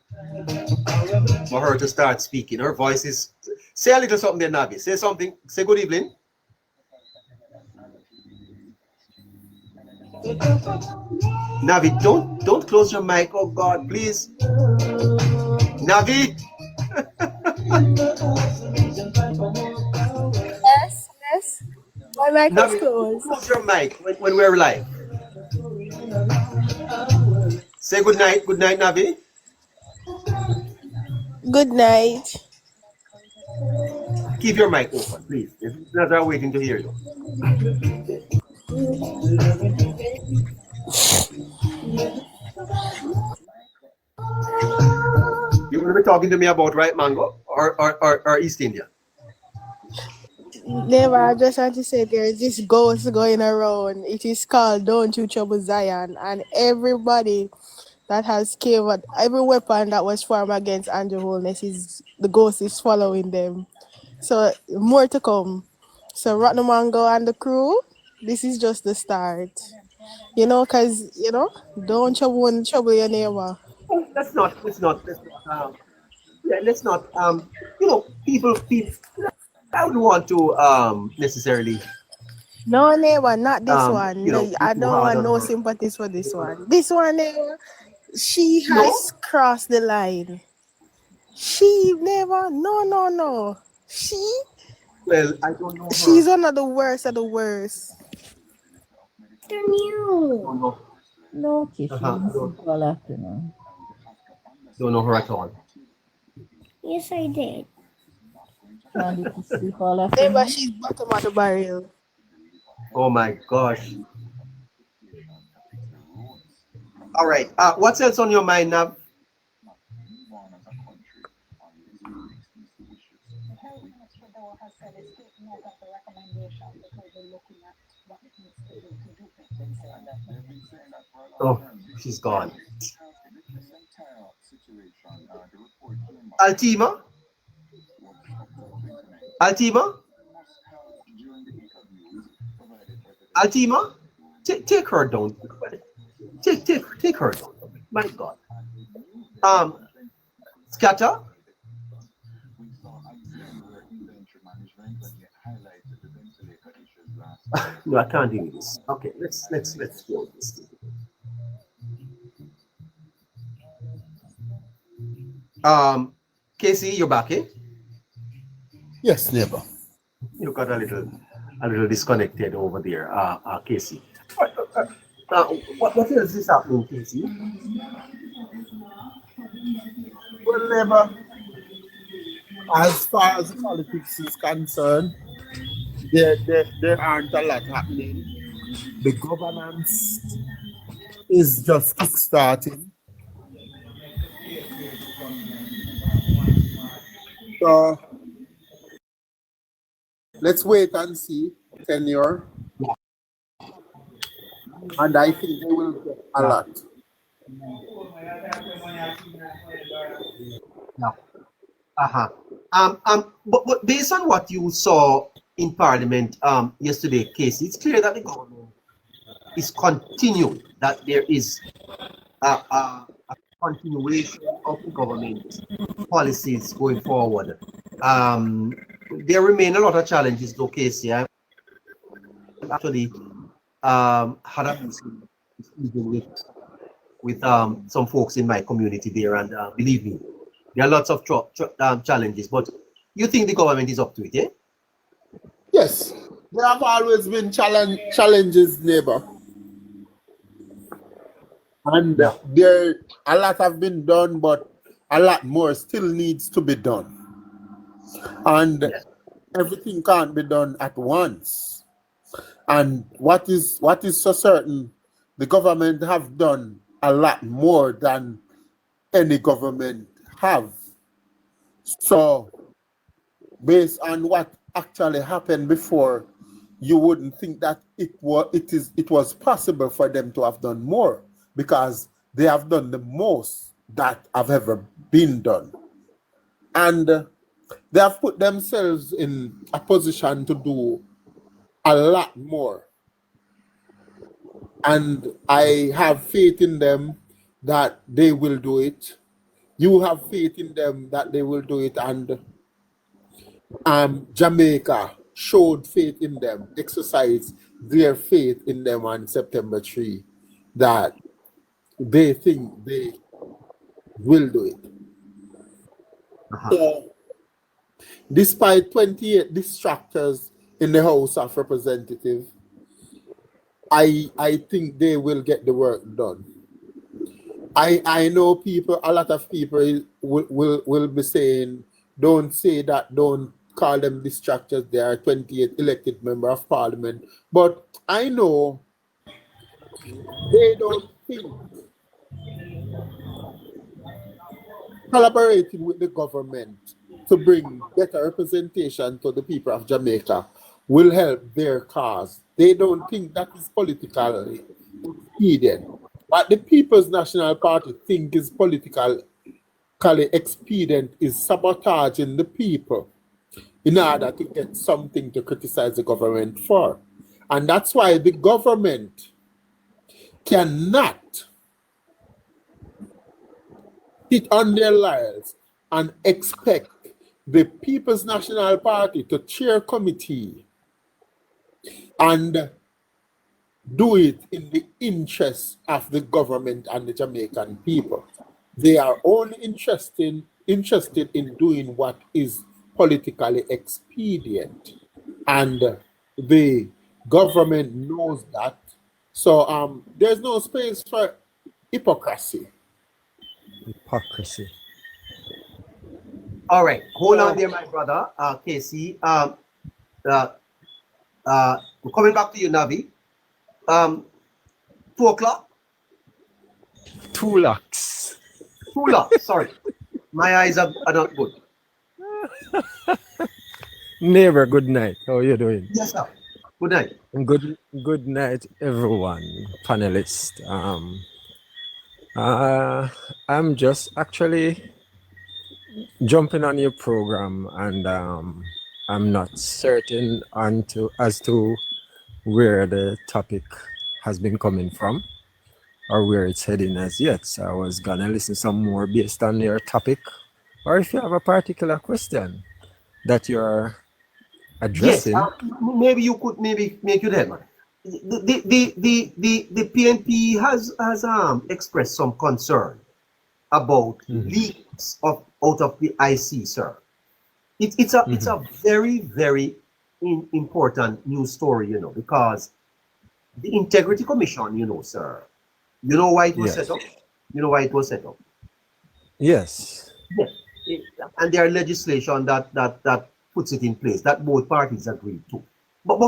for her to start speaking. Her voice is. Say a little something there, Navi. Say something. Say good evening. Navi, don't close your mic. Oh God, please. Navi. Yes. My mic is Navi, closed. close your mic when we're live. Say good night, Navi. Good night. Keep your mic open, please. The listeners are waiting to hear you. You're going to be talking to me about Right Mango or East India? Neighbor, I just want to say there's this ghost going around. It is called Don't You Trouble Zion. And everybody that has came at every weapon that was formed against Andrew Holness, the ghost is following them. So more to come. So Rotten Mango and the crew, this is just the start. Because, don't trouble your neighbor. Let's not, people, I wouldn't want to necessarily. No, neighbor, not this one. No, I don't want no her. sympathies for this one. This one, neighbor, she has crossed the line. She never, no. Well, I don't know her. She's one of the worst of the worst. No kissing all afternoon. Don't know her at all. Yes, I did. Did you sleep all afternoon? Neighbor, she's bottom of the barrel. Oh my gosh. All right. What's else on your mind, Nav? Oh, she's gone. Altima? Take her down. Take her down. My God. Scatter? No, I can't do this. Okay, let's go this. Casey, you're back, eh? Yes, neighbor. You got a little disconnected over there, Casey. What else is happening, Casey? Well, neighbor, as far as politics is concerned, there aren't a lot happening. The governance is just kickstarting. So let's wait and see tenure. And I think they will get a lot. Yeah. Uh-huh. But based on what you saw in Parliament yesterday, Casey, it's clear that the government is continuing, that there is a continuation of the government policies going forward. There remain a lot of challenges, though, Casey. I actually had a meeting with some folks in my community there, and believe me, there are lots of challenges, but you think the government is up to it, eh? Yes, there have always been challenges, neighbor. And there a lot have been done, but a lot more still needs to be done. And everything can't be done at once. And what is so certain, the government have done a lot more than any government have. So based on what actually happened before, you wouldn't think that it was possible for them to have done more, because they have done the most that have ever been done. And they have put themselves in a position to do a lot more. And I have faith in them that they will do it. You have faith in them that they will do it. And Jamaica showed faith in them, exercised their faith in them on September 3, that they think they will do it. So, despite 28 distractors in the House of Representatives, I think they will get the work done. I know a lot of people will be saying, don't say that, don't call them distractors. They are 28 elected member of parliament. But I know they don't think collaborating with the government to bring better representation to the people of Jamaica will help their cause. They don't think that is politically expedient. What the People's National Party think is politically expedient is sabotaging the people in order to get something to criticize the government for. And that's why the government cannot sit on their laurels and expect the People's National Party to chair committee and do it in the interest of the government and the Jamaican people. They are only interested in doing what is politically expedient. And the government knows that. So there's no space for hypocrisy. All right, hold on there, my brother, Casey. We're coming back to you, Navi. 2 o'clock? 2 lakhs. 2 lakhs, sorry. My eyes are not good. Neighbor, good night. How are you doing? Yes, sir. Good night. Good night, everyone, panelists. I'm just actually jumping on your program, and I'm not certain as to where the topic has been coming from or where it's heading as yet. So I was gonna listen some more based on your topic, or if you have a particular question that you're addressing. Yes, maybe you could make you there, man. The PNP has expressed some concern about leaks out of the IC, sir. It's a very, very important news story, because the Integrity Commission, sir, you know why it was set up? You know why it was set up? Yes. Yes. And there are legislation that puts it in place that both parties agreed to. But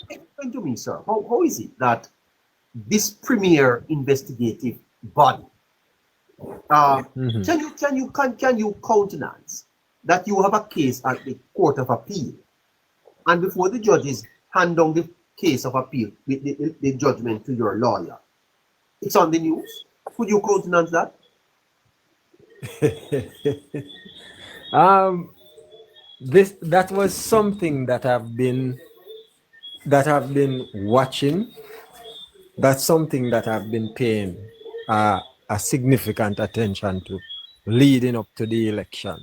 explain to me, sir, how is it that this premier investigative body, can you countenance that you have a case at the Court of Appeal, and before the judges hand down the case of appeal, the judgment to your lawyer, it's on the news? Could you countenance that? That was something that I've been watching. That's something that I've been paying a significant attention to leading up to the election.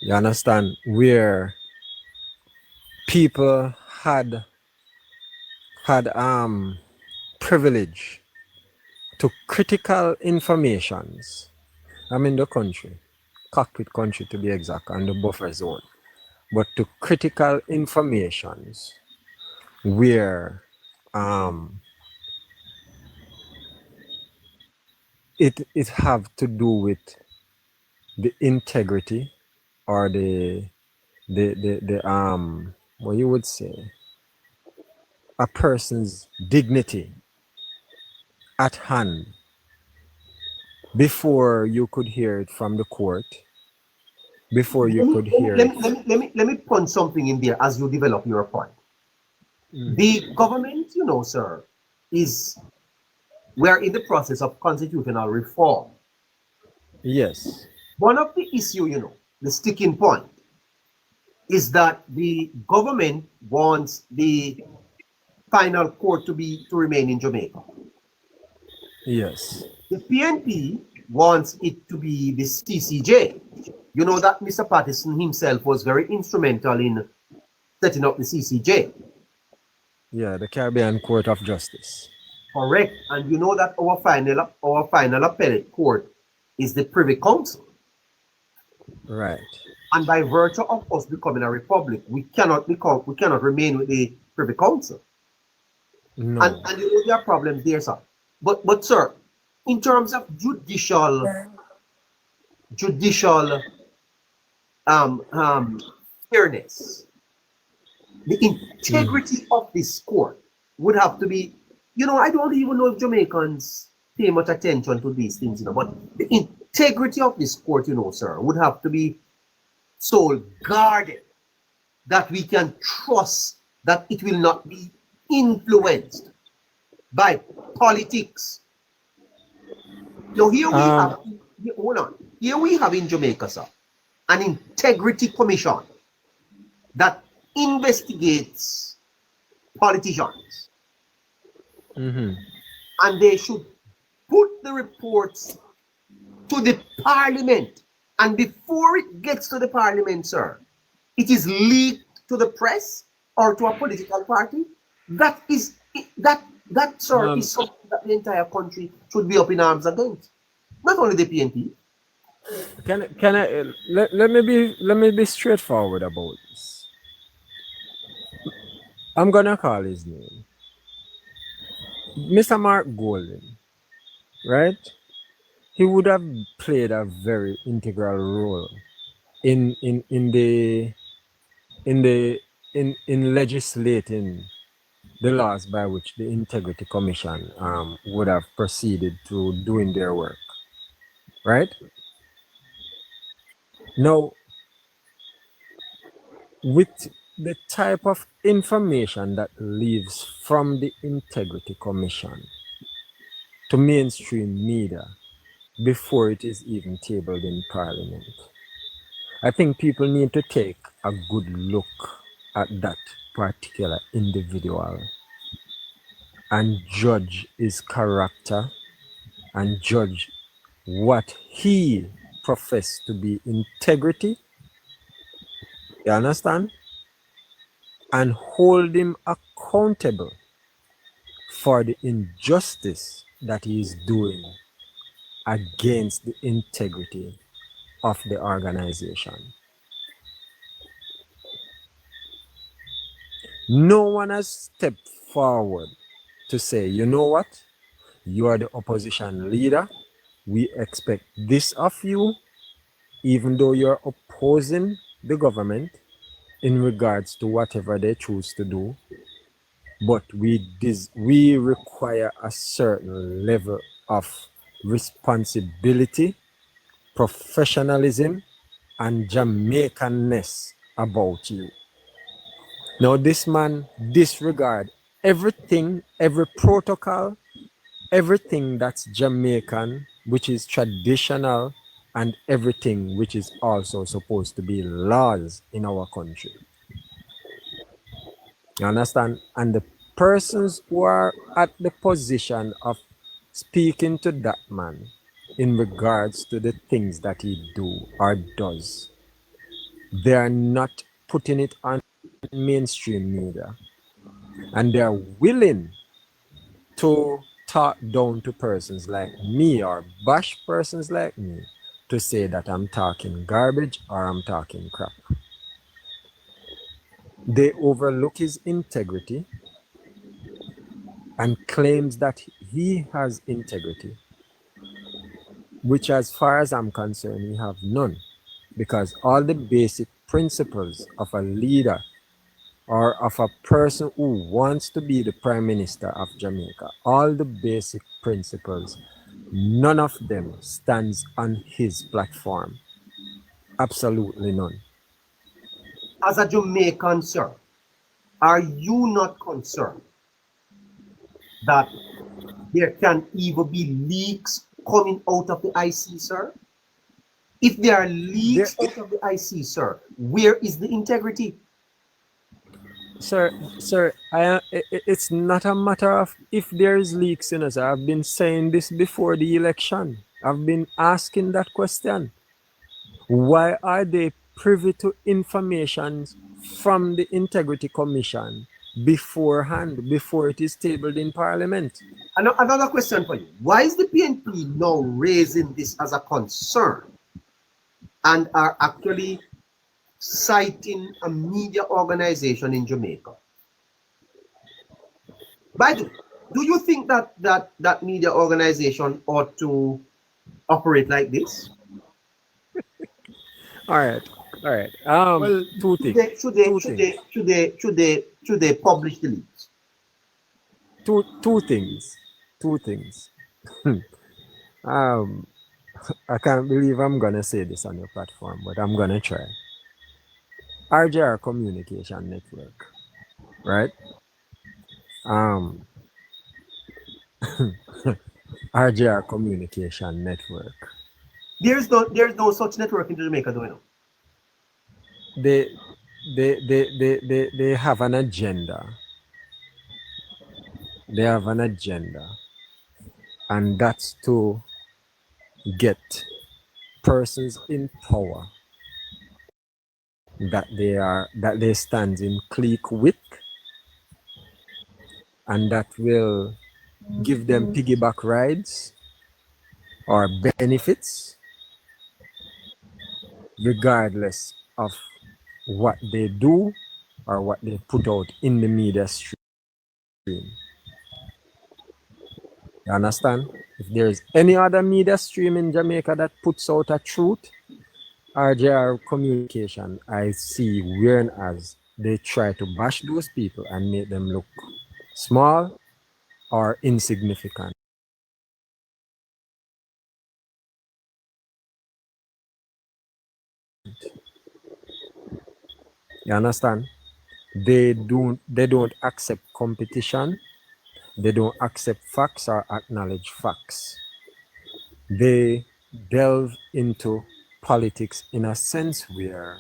You understand? Where people had privilege to critical informations. I'm in the country, cockpit country to be exact, and the buffer zone, but to critical informations where it have to do with the integrity or the what you would say, a person's dignity at hand before you could hear it from the court, before you could hear it. Let me punch something in there as you develop your point. The government, you know, sir, we're in the process of constitutional reform. Yes. One of the issue, you know, the sticking point, is that the government wants the final court to remain in Jamaica. Yes. The PNP wants it to be the CCJ. You know that Mr. Patterson himself was very instrumental in setting up the CCJ. Yeah, the Caribbean Court of Justice. Correct. And you know that our final appellate court is the Privy Council. Right. And by virtue of us becoming a republic, we cannot remain with the Privy Council. No. And you know there are problems there, sir. But sir, in terms of judicial fairness, the integrity of this court would have to be, you know, I don't even know if Jamaicans pay much attention to these things, you know, but the integrity of this court, you know, sir, would have to be so guarded that we can trust that it will not be influenced by politics. So here we have, hold on, here we have in Jamaica, sir, an integrity commission that investigates politicians. And they should put the reports to the parliament. And before it gets to the parliament, sir, it is leaked to the press or to a political party. That, sir, is something that the entire country should be up in arms against. Not only the PNP. Let me be straightforward about this. I'm gonna call his name. Mr. Mark Golden, right? He would have played a very integral role in legislating the laws by which the Integrity Commission would have proceeded to doing their work, right? Now, with the type of information that leaves from the Integrity Commission to mainstream media before it is even tabled in Parliament, I think people need to take a good look at that particular individual and judge his character and judge what he professed to be integrity. You understand? And hold him accountable for the injustice that he is doing against the integrity of the organization. No one has stepped forward to say, you know what? You are the opposition leader. We expect this of you, even though you're opposing the government. in regards to whatever they choose to do, but we require a certain level of responsibility, professionalism, and Jamaicanness about you. Now, this man disregard everything, every protocol, everything that's Jamaican, which is traditional, and everything which is also supposed to be laws in our country. You understand? And the persons who are at the position of speaking to that man in regards to the things that he do or does, they are not putting it on mainstream media, and they are willing to talk down to persons like me or bash persons like me to say that I'm talking garbage or I'm talking crap. They overlook his integrity and claims that he has integrity, which as far as I'm concerned, he have none, because all the basic principles of a leader or of a person who wants to be the Prime Minister of Jamaica, all the basic principles, none of them stands on his platform. Absolutely none. As a Jamaican, sir, are you not concerned that there can even be leaks coming out of the IC, sir? If there are leaks out of the IC, sir, where is the integrity? Sir, it's not a matter of if there is leaks in us. I've been saying this before the election. I've been asking that question. Why are they privy to information from the Integrity Commission beforehand, before it is tabled in Parliament? Another question for you. Why is the PNP now raising this as a concern and are actually citing a media organization in Jamaica? By the way, do you think that media organization ought to operate like this? All right. Well, two things. Should they publish the leaks? Two things. I can't believe I'm gonna say this on your platform, but I'm gonna try. RJR Communication Network, right? RJR Communication Network. There's no such network in Jamaica, do you know? They have an agenda. They have an agenda, and that's to get persons in power that they stand in clique with, and that will give them piggyback rides or benefits regardless of what they do or what they put out in the media stream. You understand? If there is any other media stream in Jamaica that puts out a truth, RJR Communication, I see whereas they try to bash those people and make them look small or insignificant. You understand? They don't accept competition. They don't accept facts or acknowledge facts. They delve into politics in a sense where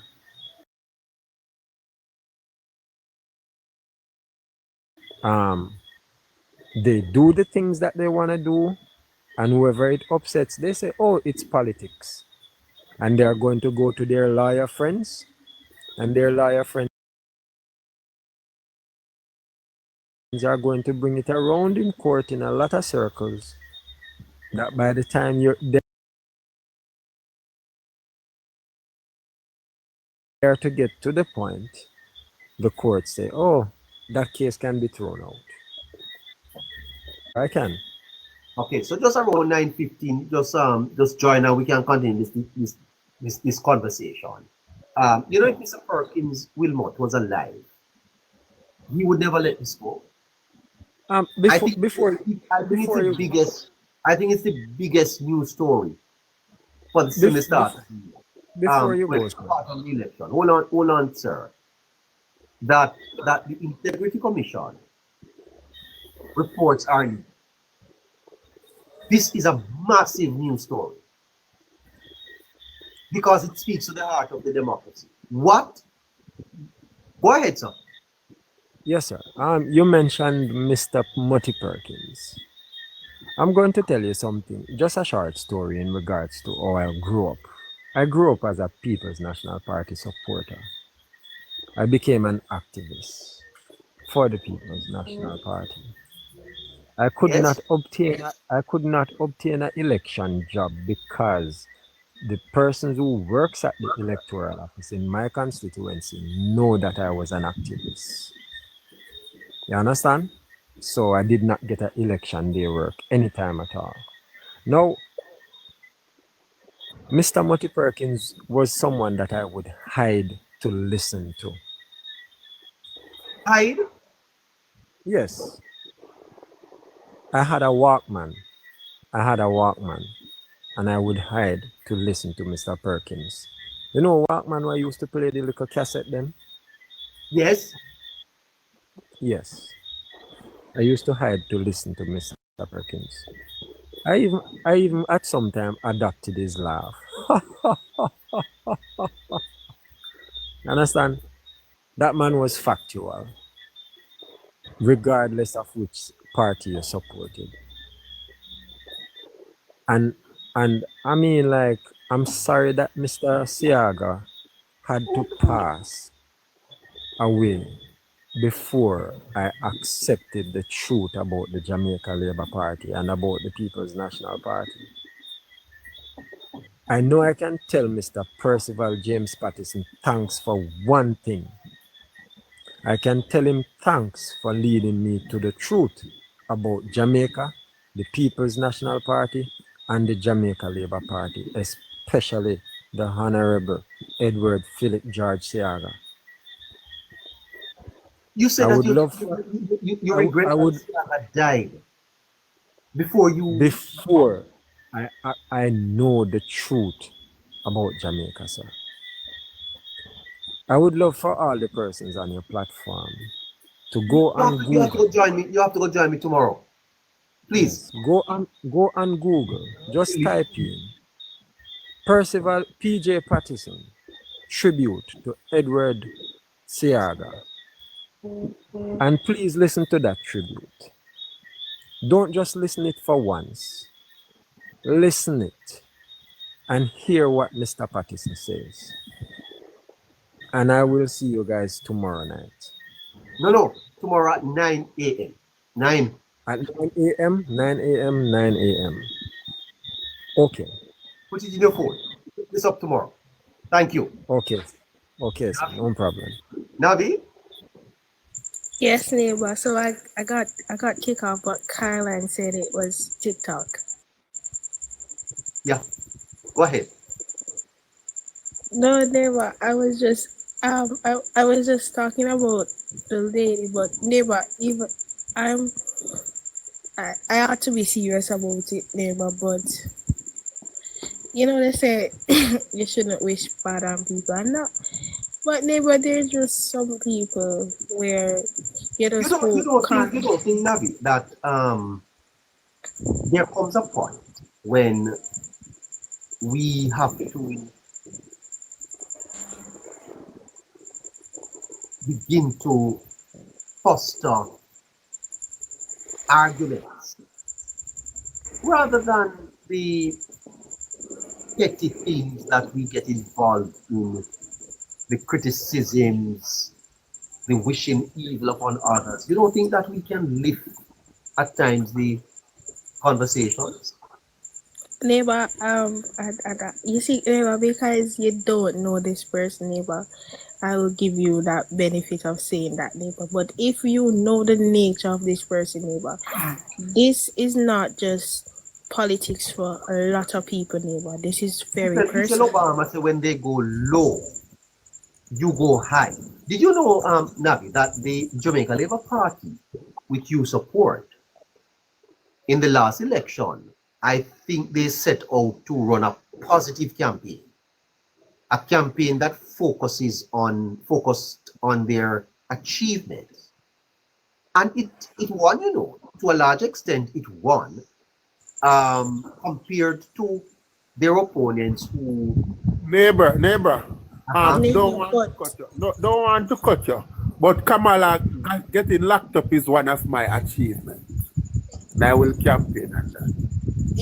they do the things that they want to do, and whoever it upsets, they say, oh, it's politics. And they're going to go to their lawyer friends, and their lawyer friends are going to bring it around in court in a lot of circles, that by the time you're there to get to the point, the court say, oh, that case can be thrown out. I can. Okay, so just around 9:15, just join and we can continue this conversation. You know, if Mr. Perkins Wilmot was alive, he would never let this go. I think it's the you biggest. I think it's the biggest news story for the since the start of the year. before you When go, it's sir. part of the election. Hold on, sir. That the Integrity Commission reports are leaked. This is a massive news story because it speaks to the heart of the democracy. What? Go ahead, sir. Yes, sir. You mentioned Mr. Mutty Perkins. I'm going to tell you something, just a short story in regards to how I grew up. I grew up as a People's National Party supporter. I became an activist for the People's National Party. I could Yes. not obtain an election job because the persons who works at the electoral office in my constituency know that I was an activist. You understand? So I did not get an election day work anytime at all. Now, Mr. Mutty Perkins was someone that I would hide to listen to. Hide? Yes. I had a Walkman. And I would hide to listen to Mr. Perkins. You know Walkman where I used to play the little cassette then? Yes. Yes. I used to hide to listen to Mr. Perkins. I even at some time adopted his laugh. Understand? That man was factual, regardless of which party you supported. And I mean, like, I'm sorry that Mr. Siaga had to pass away before I accepted the truth about the Jamaica Labour Party and about the People's National Party. I know I can tell Mr. Percival James Pattison thanks for one thing. I can tell him thanks for leading me to the truth about Jamaica, the People's National Party, and the Jamaica Labour Party, especially the Honorable Edward Philip George Siaga. You said I that would love you regret that Siaga died before you. Before I know the truth about Jamaica, sir. I would love for all the persons on your platform to go and Google. You have to go join me. You have to go join me tomorrow. Please. Yes, go on Google. Just type in Percival P.J. Pattison tribute to Edward Siaga. And please listen to that tribute. Don't just listen it for once. Listen it and hear what Mr. Pattison says. And I will see you guys tomorrow night. No. Tomorrow at 9 a.m. 9. At 9 a.m., 9 a.m., 9 a.m. Okay. Put it in your phone. Pick this up tomorrow. Thank you. Okay, sir, no problem. Nabi? Yes, neighbor. So I got kicked off, but Caroline said it was TikTok. Yeah. Go ahead. No, neighbor. I was just I was just talking about the lady, but neighbor, even I ought to be serious about it, neighbor, but you know they say you shouldn't wish bad on people. I'm not, but neighbor, there's just some people where you just you don't think, Nabi, that there comes a point when we have to begin to foster arguments rather than the petty things that we get involved in, the criticisms, the wishing evil upon others. You don't think that we can lift at times the conversations? Neighbor, you see, neighbor, because you don't know this person, neighbor, I will give you that benefit of saying that, neighbor. But if you know the nature of this person, neighbor, this is not just politics for a lot of people, neighbor. This is very Michelle personal. Obama said when they go low, you go high. Did you know, Nabi, that the Jamaica Labour Party, which you support, in the last election, I think they set out to run a positive campaign, a campaign that focused on their achievements, and it won. You know, to a large extent, it won, compared to their opponents who. Neighbor, Neighbor, don't want to but cut you. No, don't want to cut you. But Kamala getting locked up is one of my achievements. And I will campaign on that.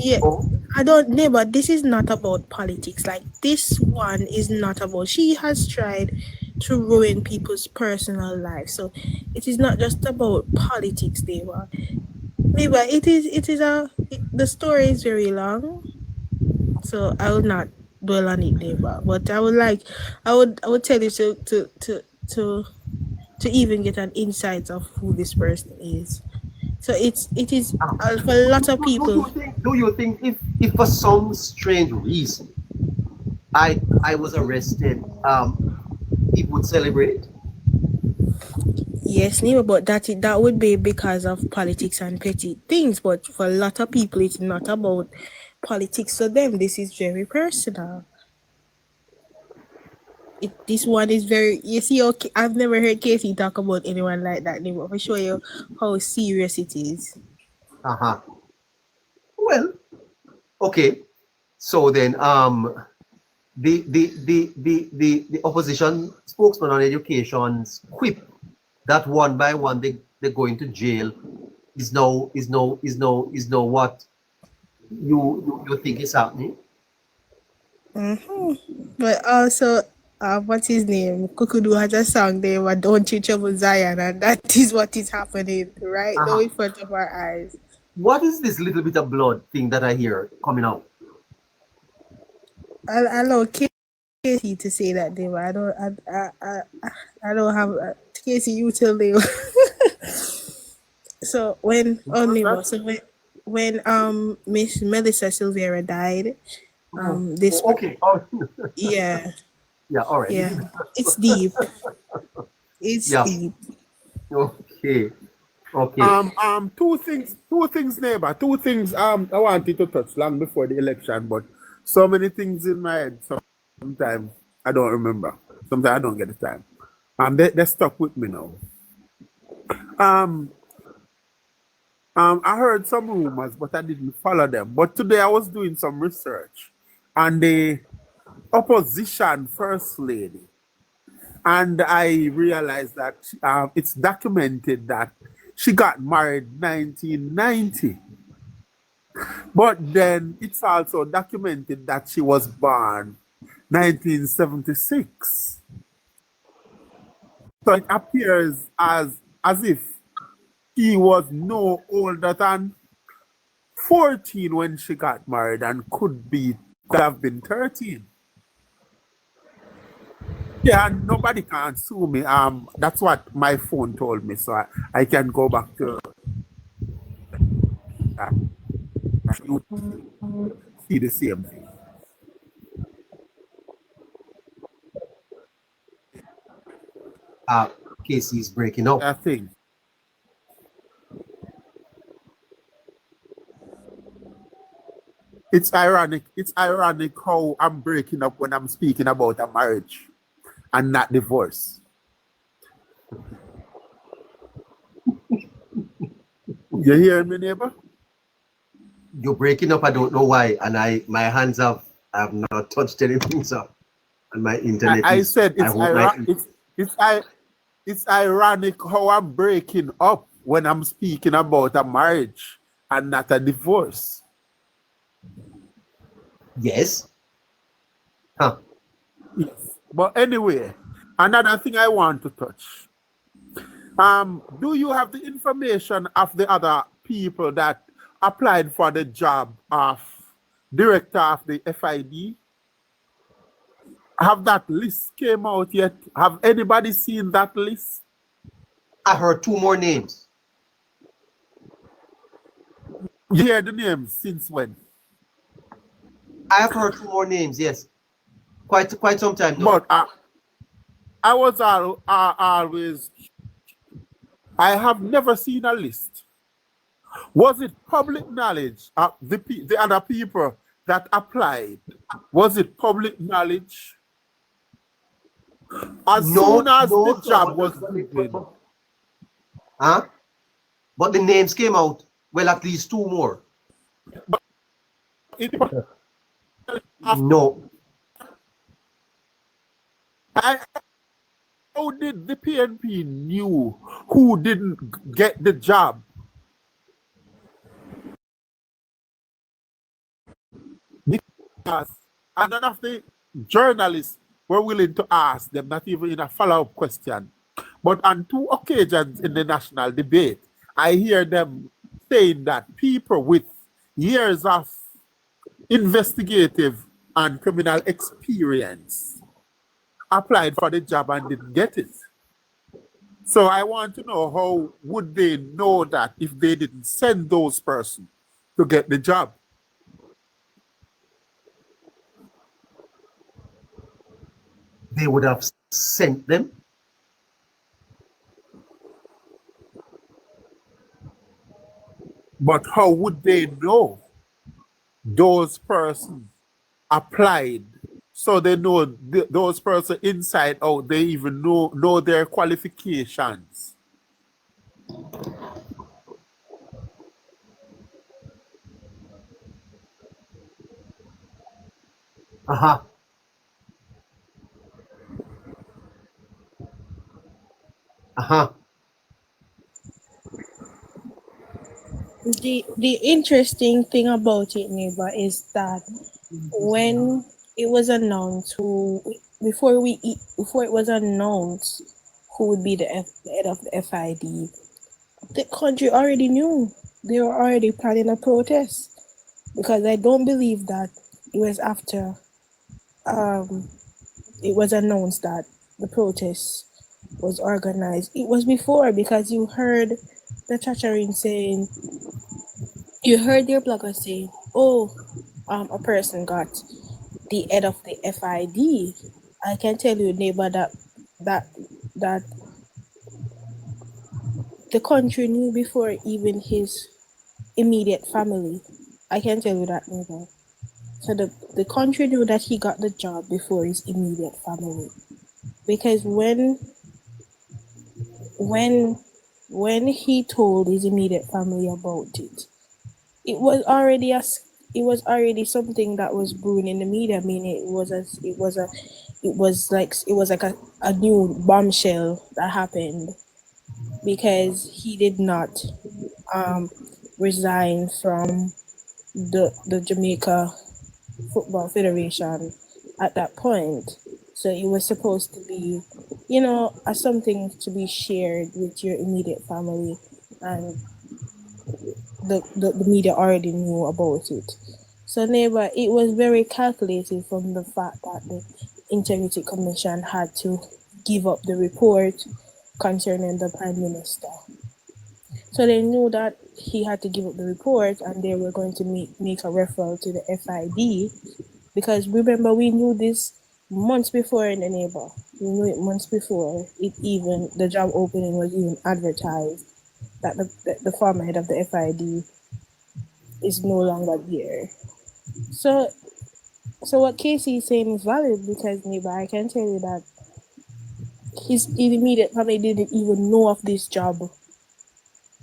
yeah, Oh, I don't neighbor, this is not about politics. Like this one is not about she has tried to ruin people's personal lives. So it is not just about politics, neighbor. Neighbor, the story is very long. So I will not dwell on it, neighbor. But I would tell you to even get an insight of who this person is. So it is for a lot of people. do you think if for some strange reason I was arrested, people would celebrate? Yes, neighbor, but that would be because of politics and petty things. But for a lot of people, it's not about politics. For them, this is very personal. This one is very. You see, okay, I've never heard Casey talk about anyone like that, neighbor. For show you how serious it is. Uh-huh. Well, okay. So then, the opposition spokesman on education's quip that one by one they go into jail is now what you think is happening? But also, what's his name? Kukudu has a song there, but Don't You Trouble Zion, and that is what is happening right now in front of our eyes. What is this little bit of blood thing that I hear coming out? I allow Casey to say that, Dave. I don't have Casey. You tell them. So when Miss Melissa Silvera died, this Okay. yeah All right. yeah it's deep. It's Yeah. deep. Okay. Two things, neighbor. Two things I wanted to touch long before the election, but so many things in my head. Sometimes I don't remember. Sometimes I don't get the time. They stuck with me now. I heard some rumors, but I didn't follow them. But today I was doing some research on the opposition first lady, and I realized that it's documented that she got married 1990. But then it's also documented that she was born 1976. So it appears as if she was no older than 14 when she got married and could have been 13. Yeah, and nobody can sue me. That's what my phone told me, so I can go back to see the same thing. Casey is breaking up. I think. It's ironic. It's ironic how I'm breaking up when I'm speaking about a marriage and not divorce. You hear me, neighbor? You're breaking up. I don't know why, and my hands have not touched anything, so and my internet. I said it's ironic how I'm breaking up when I'm speaking about a marriage and not a divorce. Yes. Huh. Yes. But anyway, another thing I want to touch. Do you have the information of the other people that applied for the job of director of the FID? Have that list came out yet? Have anybody seen that list? I heard two more names. You hear the names since when? I have heard two more names. Yes, quite some time now. But I was always, I have never seen a list. Was it public knowledge of the other people that applied? Was it public knowledge? As soon No, as the no, sir, job was given, huh? But the names came out. Well, at least two more. it, No. I, how did the PNP knew who didn't get the job? Because and none of the journalists were willing to ask them, not even in a follow-up question. But on two occasions in the national debate, I hear them saying that people with years of investigative and criminal experience applied for the job and didn't get it. So I want to know, how would they know that if they didn't send those persons to get the job? They would have sent them. But how would they know those persons applied? So they know those persons inside out, they even know their qualifications. Uh-huh. Uh-huh. The interesting thing about it, Neighbour, is that when it was announced before it was announced who would be the head of the FID, the country already knew. They were already planning a protest, because I don't believe that it was after it was announced that the protest was organized. It was before, because you heard the chattering saying, you heard their blogger say, oh, a person got the head of the FID. I can tell you, Neighbour, that the country knew before even his immediate family. I can tell you that, Neighbour. So the country knew that he got the job before his immediate family. Because when he told his immediate family about it, it was already something that was brewing in the media. I mean, it was like a new bombshell that happened, because he did not resign from the Jamaica Football Federation at that point. So it was supposed to be, as something to be shared with your immediate family, and the media already knew about it. So, Neighbour, it was very calculated from the fact that the Integrity Commission had to give up the report concerning the Prime Minister. So they knew that he had to give up the report, and they were going to make a referral to the FID, because remember, we knew this months before in the Neighbour. We knew it months before the job opening was even advertised, that the former head of the FID is no longer there. So what Casey is saying is valid, because, Neighbour, I can tell you that his immediate family didn't even know of this job,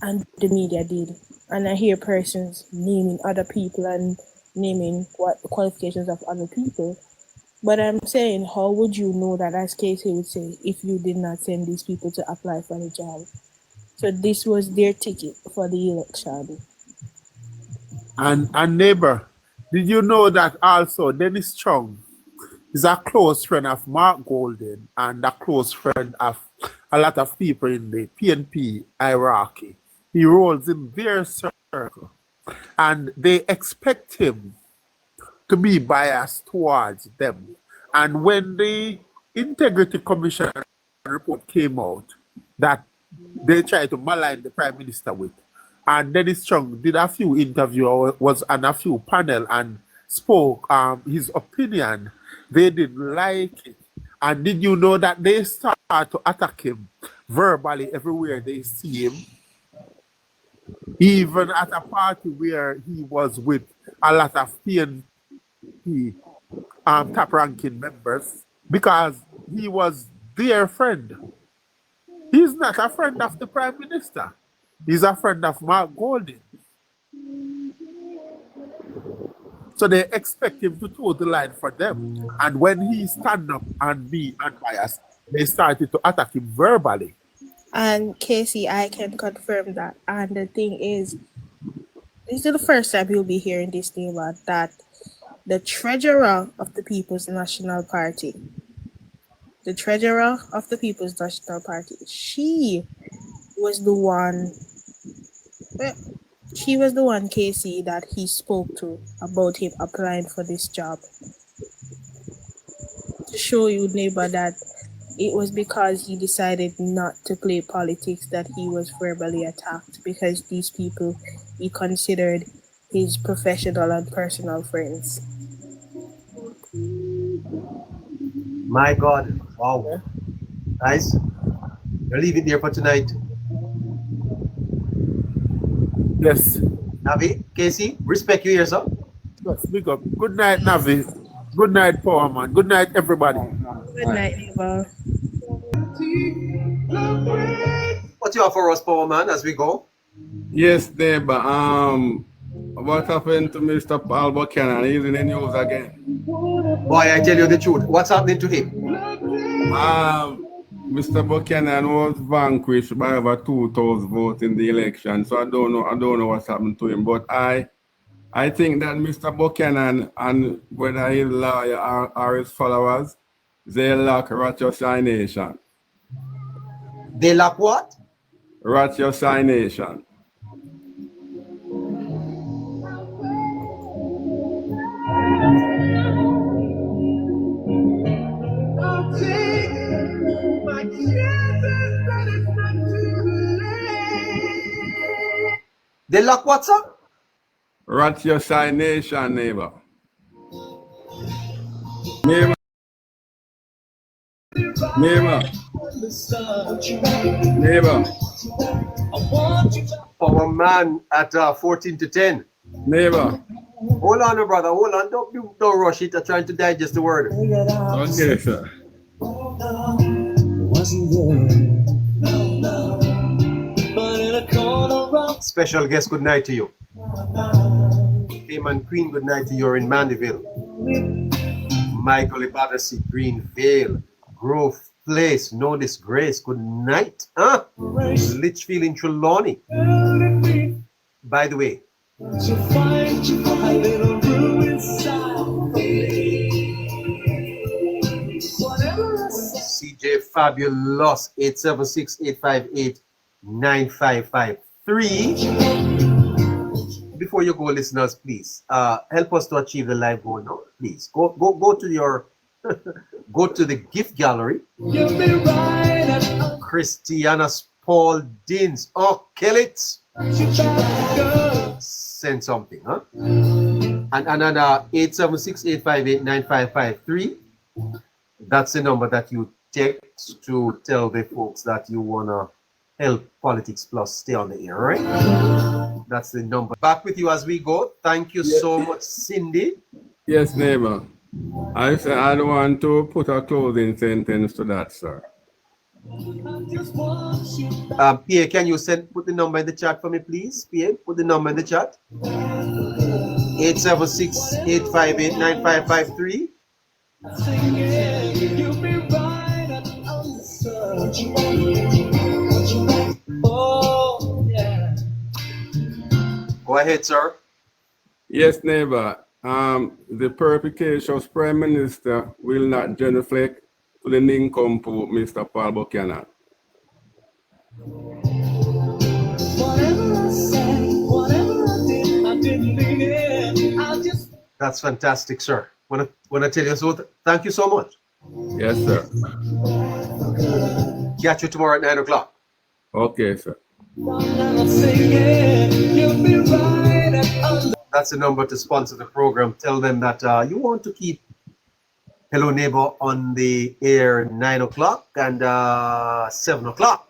and the media did. And I hear persons naming other people and naming what the qualifications of other people. But I'm saying, how would you know that, as Casey would say, if you did not send these people to apply for the job? So this was their ticket for the election. And Neighbour, did you know that also Dennis Chung is a close friend of Mark Golden and a close friend of a lot of people in the PNP hierarchy? He rolls in their circle, and they expect him to be biased towards them. And when the Integrity Commission report came out that they tried to malign the Prime Minister with, and Dennis Chung did a few interviews, was on a few panel and spoke his opinion, they didn't like it. And did you know that they start to attack him verbally everywhere they see him? Even at a party where he was with a lot of PNP top ranking members, because he was their friend. He's not a friend of the Prime Minister. He's a friend of Mark Golding. So they expect him to toe the line for them. And when he stand up and be unbiased, they started to attack him verbally. And Casey, I can confirm that. And the thing is, this is the first time you'll be hearing this name that the treasurer of the People's National Party, she was the one, Casey, that he spoke to about him applying for this job. To show you, neighbor, that it was because he decided not to play politics that he was verbally attacked, because these people he considered his professional and personal friends. My God. Wow. Guys, we'll leave it there for tonight. Yes. Navi, Casey, respect you here, sir. Yes, big up. Good night, Navi. Good night, Power Man. Good night, everybody. Good night, neighbor. What you have for us, Power Man, as we go? Yes, Neighbor. What happened to Mr. Paul Buchanan? He's in the news again. Boy, I tell you the truth. What's happening to him? Mr. Buchanan was vanquished by over 2,000 votes in the election. So I don't know what's happened to him. But I think that Mr. Buchanan, and whether his lawyer or his followers, they lack ratiocination. They lack what? Ratiocination. They lack what, sir? Ratiocination, neighbor. Neighbor. Power Man at 14 to 10. Neighbor. Hold on, brother. Hold on. Don't rush it. I'm trying to digest the word. Okay, sir. Special guest, good night to you. Cayman Queen, good night to you. You're in Mandeville. Michael Ibadansi, Greenvale. Grove Place, no disgrace. Good night. Litchfield in Trelawney. By the way, CJ Fabulous 876-858-9553. Before you go, listeners, please help us to achieve the live goal now. Please go to your go to the gift gallery. Christiana Spaldings. Oh, kill it. Send something, huh? And another 876-858-9553. That's the number that you text to tell the folks that you wanna help Politics Plus stay on the air, right? That's the number. Back with you as we go. Thank you so much, Cindy. Yes, neighbor. I said I don't want to put a closing sentence to that, sir. Pierre, can you put the number in the chat for me, please? Pierre, put the number in the chat. 876-858-9553. Go ahead, sir. Yes, neighbor. The perspicacious Prime Minister will not genuflect to the nincompoop Mr. Paul Buchanan. That's fantastic, sir. Wanna tell you so. Thank you so much. Yes, sir. Catch you tomorrow at 9 o'clock. Okay, sir. That's the number to sponsor the program. Tell them that you want to keep Hello Neighbor on the air 9 o'clock and 7 o'clock.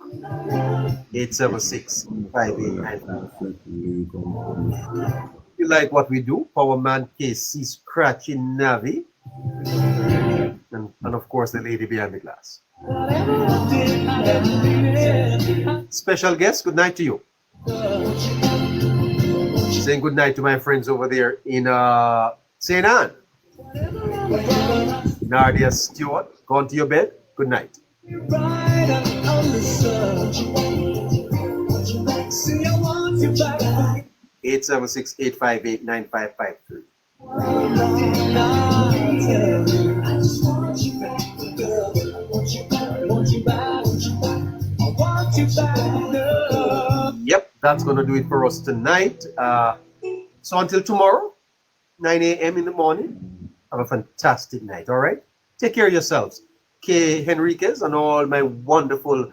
876-5895. You like what we do? Power Man KC Scratching Navi. And of course the lady behind the glass. Special guest, good night to you. Saying good night to my friends over there in St. Anne. Nadia Stewart, gone to your bed. Good night. 876-858-9553. Yep, that's going to do it for us tonight. So until tomorrow, 9 a.m. in the morning, have a fantastic night, all right? Take care of yourselves. K. Henriquez and all my wonderful,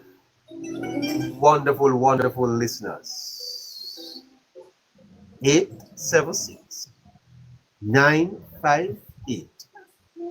wonderful, wonderful listeners. 876-958